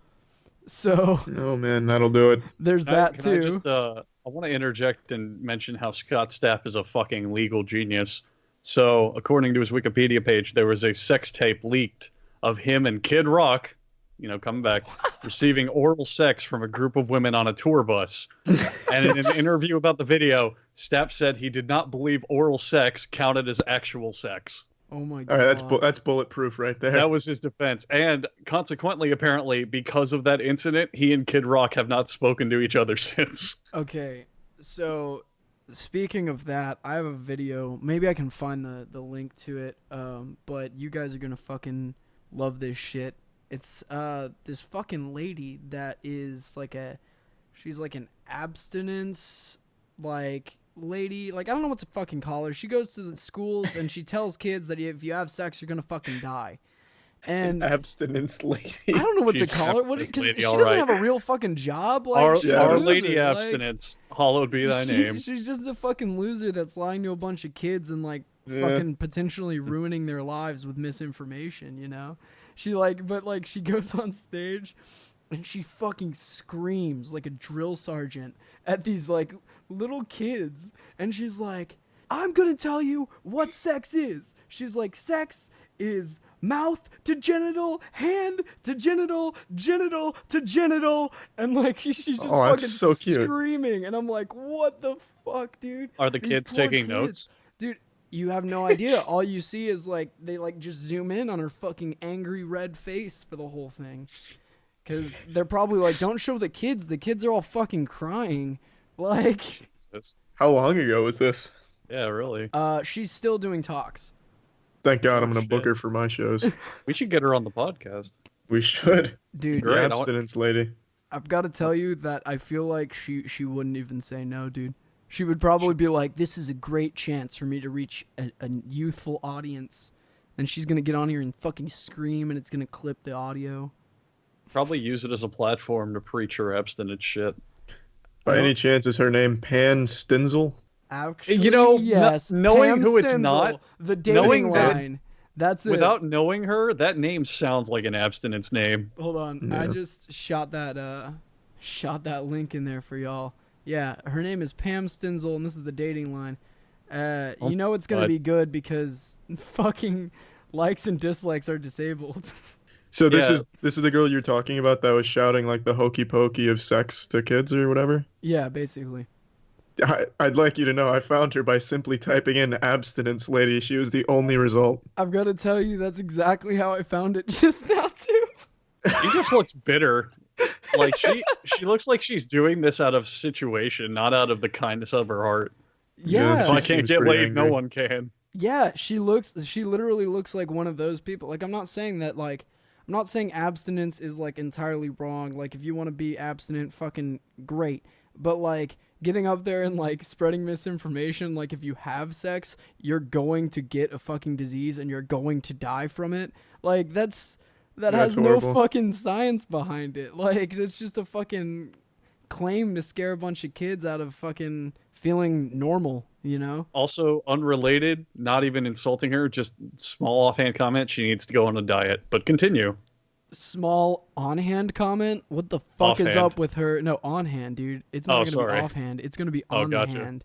So Oh man, that'll do it. there's that Can I too. just, I want to interject and mention how Scott Stapp is a fucking legal genius. So, according to his Wikipedia page, there was a sex tape leaked of him and Kid Rock, you know, coming back, receiving oral sex from a group of women on a tour bus. And in an interview about the video, Stapp said he did not believe oral sex counted as actual sex. Oh my All god. right, that's bulletproof right there. That was his defense. And consequently, apparently, because of that incident, he and Kid Rock have not spoken to each other since. Okay, so speaking of that, I have a video. Maybe I can find the link to it. But you guys are gonna fucking love this shit. It's this fucking lady that is like she's like an abstinence like lady. Like I don't know what to fucking call her. She goes to the schools and she tells kids that if you have sex, you're gonna fucking die. And Abstinence lady. I don't know what to She's call her. What? abstinence Because lady, she all doesn't right. have a real fucking job. Like Our, she's yeah. a Our loser. Lady Like, Abstinence, hallowed be thy name. She's just a fucking loser that's lying to a bunch of kids and like Yeah. fucking potentially ruining their lives with misinformation, you know? She like, but like she goes on stage and she fucking screams like a drill sergeant at these like little kids. And she's like, I'm gonna tell you what sex is. She's like, sex is mouth to genital, hand to genital, genital to genital, and like she's just Oh, that's fucking so cute. screaming, and I'm like, what the fuck, dude? Are the These kids poor taking kids. notes? Dude, you have no idea. All you see is like they like just zoom in on her fucking angry red face for the whole thing, because they're probably like, don't show the kids. The kids are all fucking crying. Like, How long ago was this? Yeah, really. she's still doing talks. Thank God I'm Oh, gonna book shit. her for my shows. We should get her on the podcast. We should. Dude, Great. The I want- abstinence lady. I've got to tell you that I feel like she wouldn't even say no, dude. She would probably be like, this is a great chance for me to reach a youthful audience. And she's going to get on here and fucking scream, and it's going to clip the audio. Probably use it as a platform to preach her abstinence shit. By any chance, is her name Pan Stenzel? Actually, You know, yes. knowing Pam who it's Stenzel, not, the dating line. That's it. Without knowing her, that name sounds like an abstinence name. Hold on, Yeah. I just shot that link in there for y'all. Yeah, her name is Pam Stenzel, and this is the dating line. You know it's gonna be good because fucking likes and dislikes are disabled. So this is the girl you're talking about that was shouting like the hokey pokey of sex to kids or whatever? Yeah, basically. I'd like you to know I found her by simply typing in abstinence lady. She was the only result. I've got to tell you, that's exactly how I found it just now too. She just looks bitter. Like she looks like she's doing this out of situation, not out of the kindness of her heart. Yeah, If I She can't seems get pretty laid, no angry. one can. yeah. She literally looks like one of those people. Like, I'm not saying abstinence is like entirely wrong. Like, if you want to be abstinent, fucking great. But like, getting up there and like spreading misinformation, like if you have sex, you're going to get a fucking disease and you're going to die from it. Like, that has horrible. no fucking science behind it. Like, it's just a fucking claim to scare a bunch of kids out of fucking feeling normal, you know? Also, unrelated, not even insulting her, just small offhand comment. She needs to go on a diet. But continue. Small on-hand comment? What the fuck is Offhand. up with her? No, on-hand, dude. It's not going to be offhand. It's going to be on the gotcha. hand.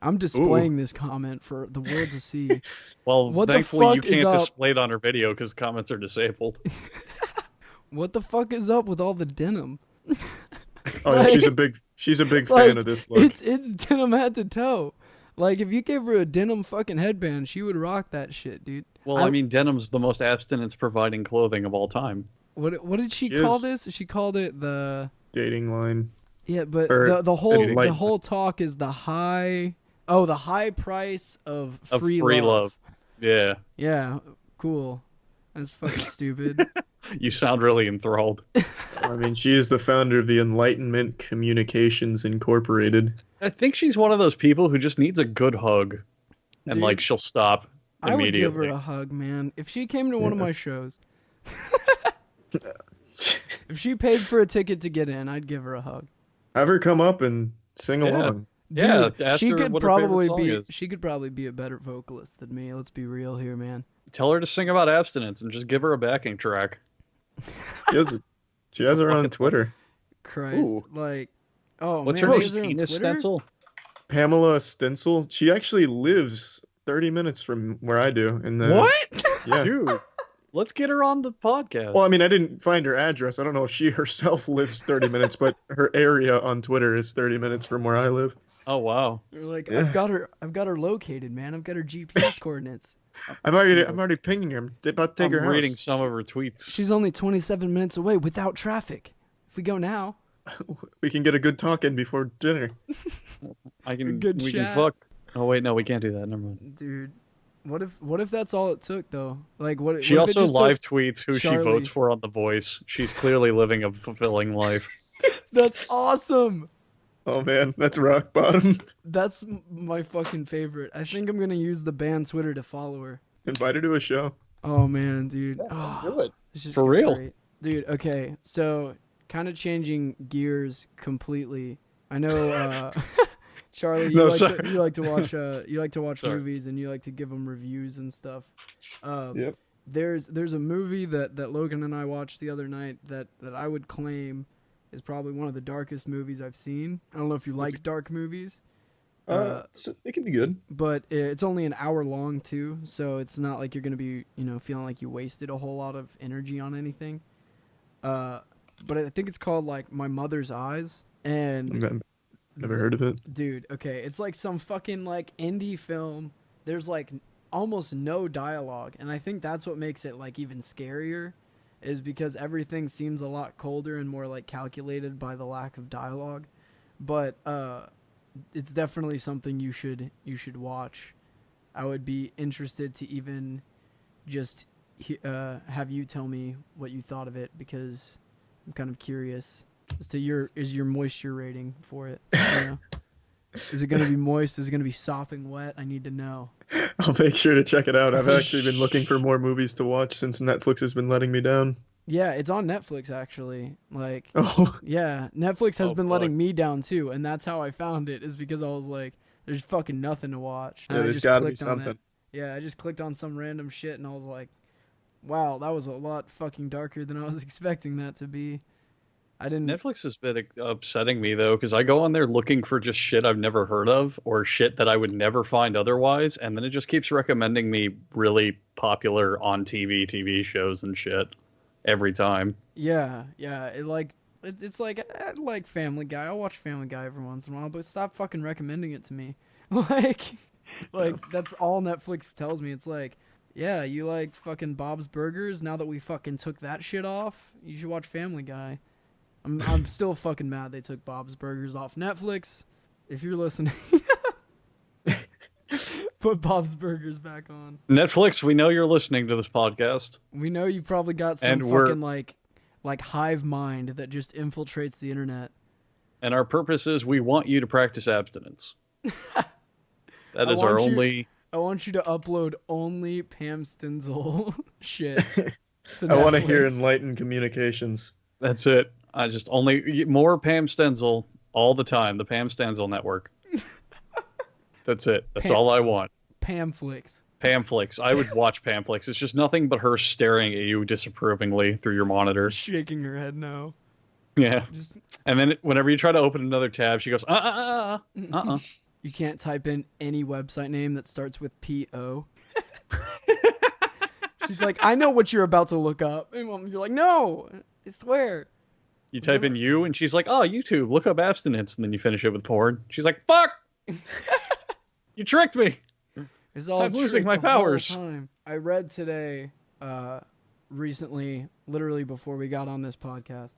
I'm displaying this comment for the world to see. Well, What the thankfully you fuck is can't up? display it on her video because comments are disabled. What the fuck is up with all the denim? Oh, Like- she's a big like, fan of this look. It's denim head to toe. Like, if you gave her a denim fucking headband, she would rock that shit, dude. Well, I mean, denim's the most abstinence-providing clothing of all time. What did she She call is- this? She called it the Dating line. yeah, but Or the whole enlightenment. talk is the high price of Of free, free love. love. Yeah. Yeah, cool. That's fucking stupid. You sound really enthralled. I mean, she is the founder of the Enlightenment Communications Incorporated. I think she's one of those people who just needs a good hug. And, Dude, like, she'll stop I would give her immediately. a hug, man. If she came to one of my shows. If she paid for a ticket to get in, I'd give her a hug. Have her come up and sing Yeah. along. Yeah, Dude, ask she her could what her favorite probably song be is. she could probably be a better vocalist than me. Let's be real here, man. Tell her to sing about abstinence and just give her a backing track. She has her on Twitter. Christ, Ooh. like, oh What's man, her she has name? on Penis Twitter? stencil? Pamela Stencil. She actually lives 30 minutes from where I do. In the, What? Yeah. Dude, let's get her on the podcast. Well, I mean, I didn't find her address. I don't know if she herself lives 30 minutes, but her area on Twitter is 30 minutes from where I live. Oh, wow. You're like, Yeah. I've got her located, man. I've got her GPS coordinates. I'm already pinging her. I'm about to take her I'm house. reading some of her tweets. She's only 27 minutes away without traffic. If we go now, We can get a good talk in before dinner. I can good we chat. can fuck. Oh wait, no, we can't do that. Never mind. dude. What if that's all it took though? Like what? She what if it also just took- live tweets who Charlie. she votes for on The Voice. She's clearly living a fulfilling life. That's awesome. Oh man, that's rock bottom. That's my fucking favorite. I think I'm gonna use the band Twitter to follow her. Invite her to a show. Oh man, dude. Oh, Do it. it's just For gonna be real. great. Dude. Okay, so kind of changing gears completely. I know, Charlie, you No, like sorry. to, you like to watch Sorry. movies and you like to give them reviews and stuff. Yep. There's a movie that Logan and I watched the other night that I would claim is probably one of the darkest movies I've seen. I don't know if you like dark movies. So it can be good. But it's only an hour long too, so it's not like you're gonna be, feeling like you wasted a whole lot of energy on anything. But I think it's called like My Mother's Eyes, and Never heard of it. dude, okay, it's like some fucking like indie film. There's like almost no dialogue, and I think that's what makes it like even scarier, is because everything seems a lot colder and more like calculated by the lack of dialogue. But it's definitely something you should watch. I would be interested to even just have you tell me what you thought of it, because I'm kind of curious as to your moisture rating for it. You know? Is it going to be moist? Is it going to be sopping wet? I need to know. I'll make sure to check it out. I've actually been looking for more movies to watch since Netflix has been letting me down. Yeah, it's on Netflix actually. Like, Oh, yeah, Netflix has Oh, been fuck. letting me down too, and that's how I found it. Is because I was like, "There's fucking nothing to watch." And yeah, I there's just got to be clicked on it. something. Yeah, I just clicked on some random shit, and I was like, "Wow, that was a lot fucking darker than I was expecting that to be." I didn't. Netflix has been upsetting me though, because I go on there looking for just shit I've never heard of or shit that I would never find otherwise, and then it just keeps recommending me really popular on TV shows and shit every time. Yeah, yeah. It's like I like Family Guy. I'll watch Family Guy every once in a while, but stop fucking recommending it to me. like, like that's all Netflix tells me. It's like, yeah, you liked fucking Bob's Burgers. Now that we fucking took that shit off, you should watch Family Guy. I'm still fucking mad they took Bob's Burgers off Netflix. If you're listening, put Bob's Burgers back on. Netflix, we know you're listening to this podcast. We know you probably got some And we're- fucking like hive mind that just infiltrates the internet. And our purpose is we want you to practice abstinence. That is our want you- only. I want you to upload only Pam Stenzel shit. To I want to hear Netflix. enlightened communications. That's it. I just only more Pam Stenzel all the time. The Pam Stenzel network. That's it. That's Pam- all I want. Pamflix. Pamflix. I would watch Pamflix. It's just nothing but her staring at you disapprovingly through your monitor. Shaking her head no. Yeah. Just And then whenever you try to open another tab, she goes, uh-uh. You can't type in any website name that starts with P-O. She's like, I know what you're about to look up. And you're like, no, I swear. You type in you, and she's like, oh, YouTube, look up abstinence. And then you finish it with porn. She's like, fuck! You tricked me! It's all I'm losing trick my the whole powers. time. I read today, recently, literally before we got on this podcast,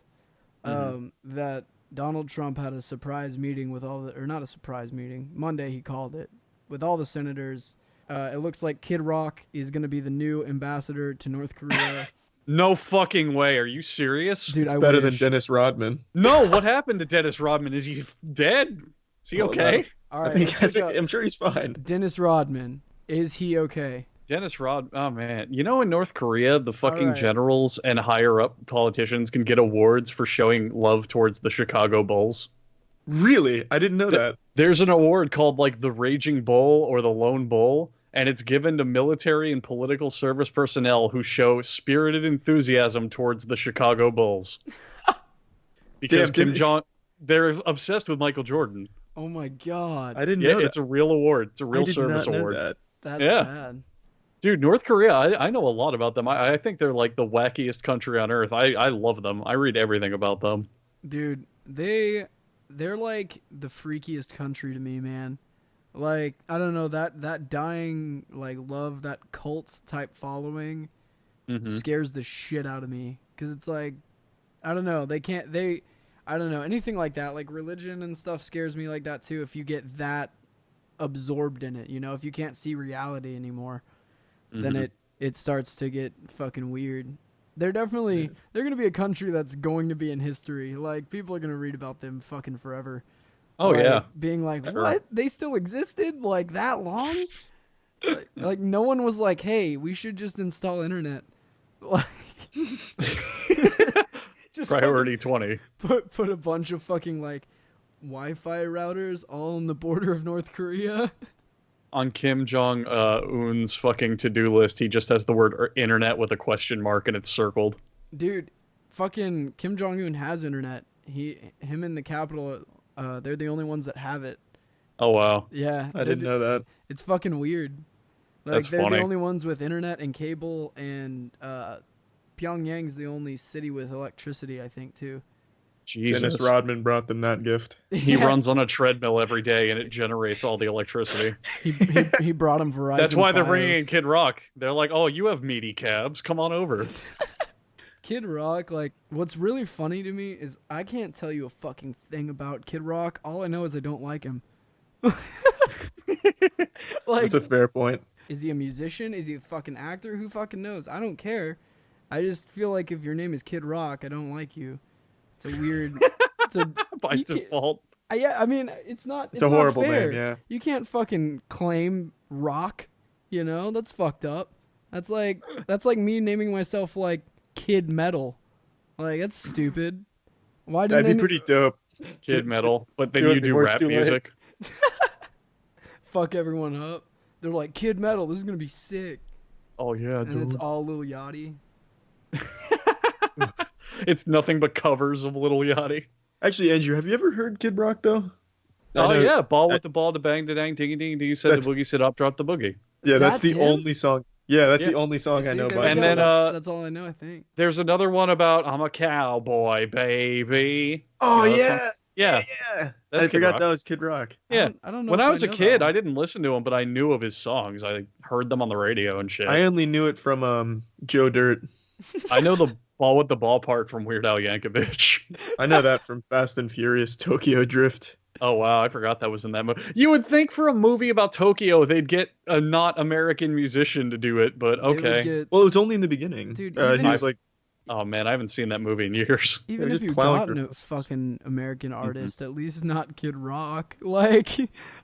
that Donald Trump had a surprise meeting with or not a surprise meeting, Monday he called it, with all the senators. It looks like Kid Rock is going to be the new ambassador to North Korea. No fucking way. Are you serious? Dude, I Better wish. than Dennis Rodman. No, what happened to Dennis Rodman? Is he dead? Is he Hold okay? on. All I right, think, let's look up I'm sure he's fine. Dennis Rodman. Is he okay? Oh man. You know, in North Korea, the fucking Alright. generals and higher up politicians can get awards for showing love towards the Chicago Bulls. Really? I didn't know that. There's an award called like the Raging Bull or the Lone Bull, and it's given to military and political service personnel who show spirited enthusiasm towards the Chicago Bulls. Because Damn, they're obsessed with Michael Jordan. Oh my god. I didn't Yeah, know that. it's a real award. It's a I real did service not know award. that. That's Yeah. bad. Dude, North Korea, I know a lot about them. I think they're like the wackiest country on earth. I love them. I read everything about them. Dude, they're like the freakiest country to me, man. Like, I don't know, that dying like love, that cult type following Mhm. scares the shit out of me, cuz it's like I don't know, I don't know, anything like that, like religion and stuff scares me like that too if you get that absorbed in it, you know, if you can't see reality anymore, then Mhm. it starts to get fucking weird. They're going to be a country that's going to be in history. Like, people are going to read about them fucking forever. Oh, Like, yeah. being like, Sure. what? They still existed like that long? like no one was like, hey, we should just install internet. Like, just Priority 20. put a bunch of fucking like Wi-Fi routers all on the border of North Korea. On Kim Jong Un's fucking to-do list, he just has the word internet with a question mark and it's circled. Dude, fucking Kim Jong Un has internet. Him in the capital, they're the only ones that have it. Oh, wow. Yeah, I didn't know that. It's fucking weird. Like, That's they're funny. the only ones with internet and cable, and Pyongyang's the only city with electricity, I think, too. Jesus. Dennis Rodman brought them that gift. He Yeah, runs on a treadmill every day and it generates all the electricity. He brought him Verizon. That's why they're bringing Fios. in Kid Rock. They're like, oh, you have meaty calves. Come on over. Kid Rock. Like, what's really funny to me is I can't tell you a fucking thing about Kid Rock. All I know is I don't like him. Like, That's a fair point. is he a musician? Is he a fucking actor? Who fucking knows? I don't care. I just feel like if your name is Kid Rock, I don't like you. It's a weird. It's a By you can't- default. Yeah, I mean, it's not. It's a not horrible fair. name, yeah. You can't fucking claim Rock. You know, that's fucked up. That's like me naming myself like Kid Metal. Like, that's stupid. Why That'd didn't be pretty dope. Kid Metal, but then do it you do before it's rap too late. music. fuck everyone up? They're like, Kid Metal, this is gonna be sick. Oh yeah, And dude. it's all Lil Yachty. It's nothing but covers of Little Yachty. Actually, Andrew, have you ever heard Kid Rock though? Oh know- yeah, ball with the ball, the bang, the dang, dingy ding, you said the That's- boogie, sit up, drop the boogie. Yeah, that's That's the him? only song. Yeah, that's Yeah. the only song I See, know there by we And go. him. then, That's all I know, I think. There's another one about I'm a cowboy, baby. Oh You know that song? yeah, Yeah, yeah. That's I Kid forgot Rock. that was Kid Rock. Yeah. I don't know. When if I was a know that kid, one. I didn't listen to him, but I knew of his songs. I heard them on the radio and shit. I only knew it from Joe Dirt. I know the ball with the ball part from Weird Al Yankovic. I know that from Fast and Furious Tokyo Drift. Oh wow, I forgot that was in that movie. You would think for a movie about Tokyo they'd get a not American musician to do it, but They would okay. get- Well, it was only in the beginning. Dude, he even was like, Oh man, I haven't seen that movie in years. even They're if just you plowing got for no horses. fucking American artist, at least not Kid Rock. Like,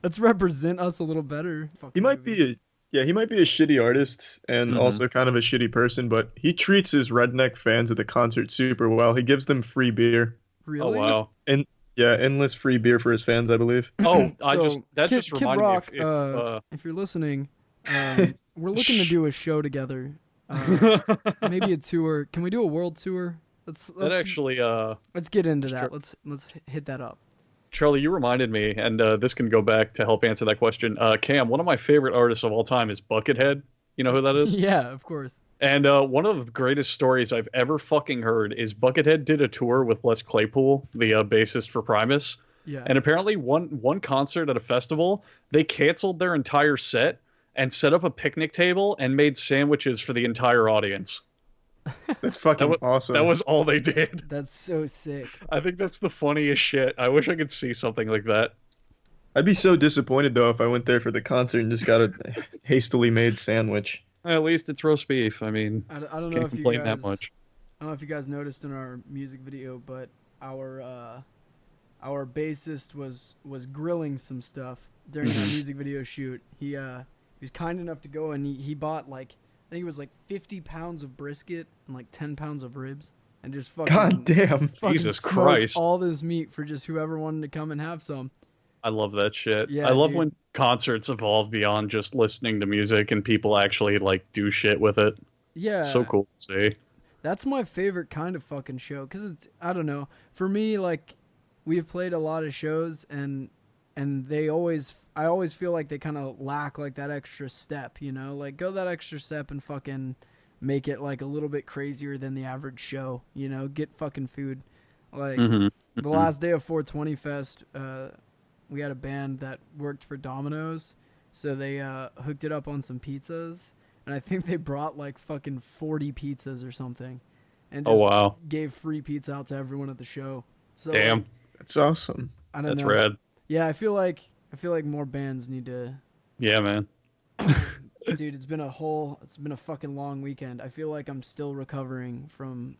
let's represent us a little better. he Fucking might movie. he might be a shitty artist and Mhm. also kind of a shitty person, but he treats his redneck fans at the concert super well. He gives them free beer. Really? Oh wow. Yeah, endless free beer for his fans, I believe. Oh, So, that Kid- just Kid reminded Rock, me if If you're listening, we're looking to do a show together. Maybe a tour. Can we do a world tour? that actually Let's get into that. Sure. Let's hit that up. Charlie, you reminded me, and this can go back to help answer that question. Cam, one of my favorite artists of all time is Buckethead. You know who that is? Yeah, of course. And one of the greatest stories I've ever fucking heard is Buckethead did a tour with Les Claypool, the bassist for Primus. Yeah. And apparently one concert at a festival, they canceled their entire set and set up a picnic table and made sandwiches for the entire audience. That's fucking awesome. That was all they did. That's so sick. I think that's the funniest shit. I wish I could see something like that. I'd be so disappointed though if I went there for the concert and just got a hastily made sandwich. At least it's roast beef. I mean, I don't know can't if you complain guys. that much. I don't know if you guys noticed in our music video, but our bassist was grilling some stuff during that music video shoot. He was kind enough to go and he bought like I think it was like 50 pounds of brisket and like 10 pounds of ribs and just fucking God damn. fucking Jesus smoked Christ. all this meat for just whoever wanted to come and have some. I love that shit. Yeah, I love dude. when concerts evolve beyond just listening to music and people actually like do shit with it. Yeah, It's so cool to see. That's my favorite kind of fucking show because it's I don't know, for me, like we've played a lot of shows and I always feel like they kind of lack like that extra step, you know, like go that extra step and fucking make it like a little bit crazier than the average show, you know, get fucking food. Like the last day of 420 Fest, we had a band that worked for Domino's, so they hooked it up on some pizzas, and I think they brought like fucking 40 pizzas or something, and Oh just wow, gave free pizza out to everyone at the show. So damn, like, That's awesome. I don't that's know. rad. Yeah, I feel like more bands need to. Yeah, man. Dude, it's been a fucking long weekend. I feel like I'm still recovering from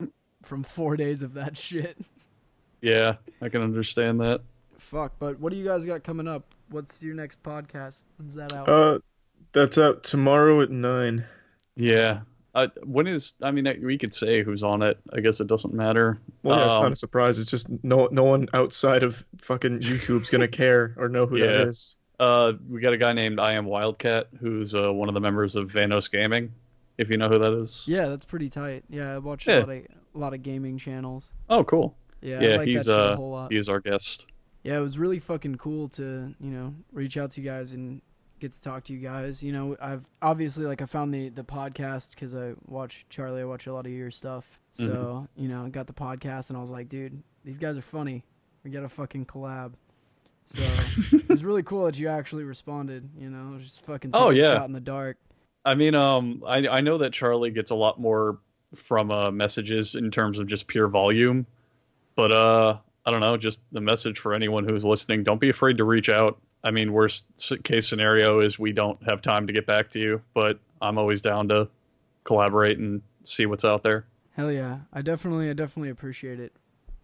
4 days of that shit. Yeah, I can understand that. Fuck, but what do you guys got coming up? What's your next podcast? When's that out? That's out tomorrow at 9. Yeah. When is? I mean, we could say who's on it. I guess it doesn't matter. Well, yeah, it's not a surprise. It's just no one outside of fucking YouTube's gonna care or know who that Yeah. is. We got a guy named I Am Wildcat who's one of the members of Vanos Gaming. If you know who that is. Yeah, that's pretty tight. Yeah, I watch Yeah. a lot of gaming channels. Oh, cool. Yeah, I Yeah, like he's that shit a whole lot. he's our guest. Yeah, it was really fucking cool to, you know, reach out to you guys and get to talk to you guys. You know, I've obviously like I found the podcast because I watch Charlie. I watch a lot of your stuff. So, you know, I got the podcast and I was like, dude, these guys are funny. We got to fucking collab. So it was really cool that you actually responded. You know, just fucking Oh, taking a yeah. shot in the dark. I mean, I know that Charlie gets a lot more from messages in terms of just pure volume, but I don't know, just the message for anyone who's listening, don't be afraid to reach out. I mean, worst case scenario is we don't have time to get back to you, but I'm always down to collaborate and see what's out there. Hell yeah, I definitely appreciate it.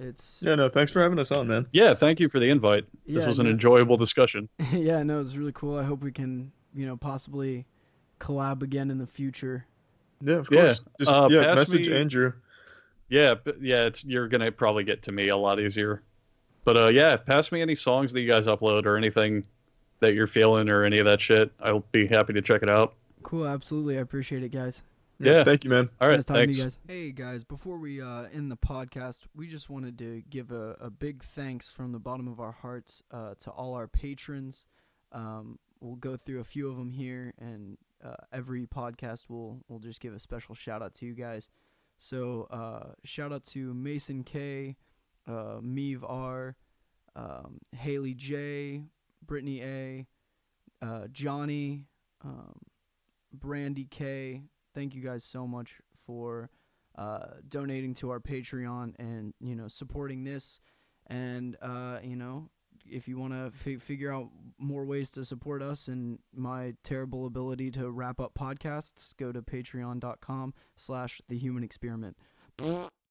It's Yeah, no, thanks for having us on, man. Yeah, thank you for the invite. This Yeah, was an no. enjoyable discussion. yeah, no, it's really cool. I hope we can, you know, possibly collab again in the future. Yeah, of Yeah, course. Just pass message me- Andrew. Yeah, you're gonna probably get to me a lot easier. But yeah, pass me any songs that you guys upload or anything that you're feeling or any of that shit. I'll be happy to check it out. Cool, absolutely. I appreciate it, guys. Yeah, Yeah. thank you, man. All It's right. nice talking to you Thanks. guys. Hey guys, before we end the podcast, we just wanted to give a big thanks from the bottom of our hearts to all our patrons. We'll go through a few of them here, and every podcast we'll just give a special shout out to you guys. So shout out to Mason K, Meve R, Haley J, Brittany A, Johnny, Brandy K. Thank you guys so much for donating to our Patreon and, supporting this. And, if you want to figure out more ways to support us and my terrible ability to wrap up podcasts, go to patreon.com/thehumanexperiment.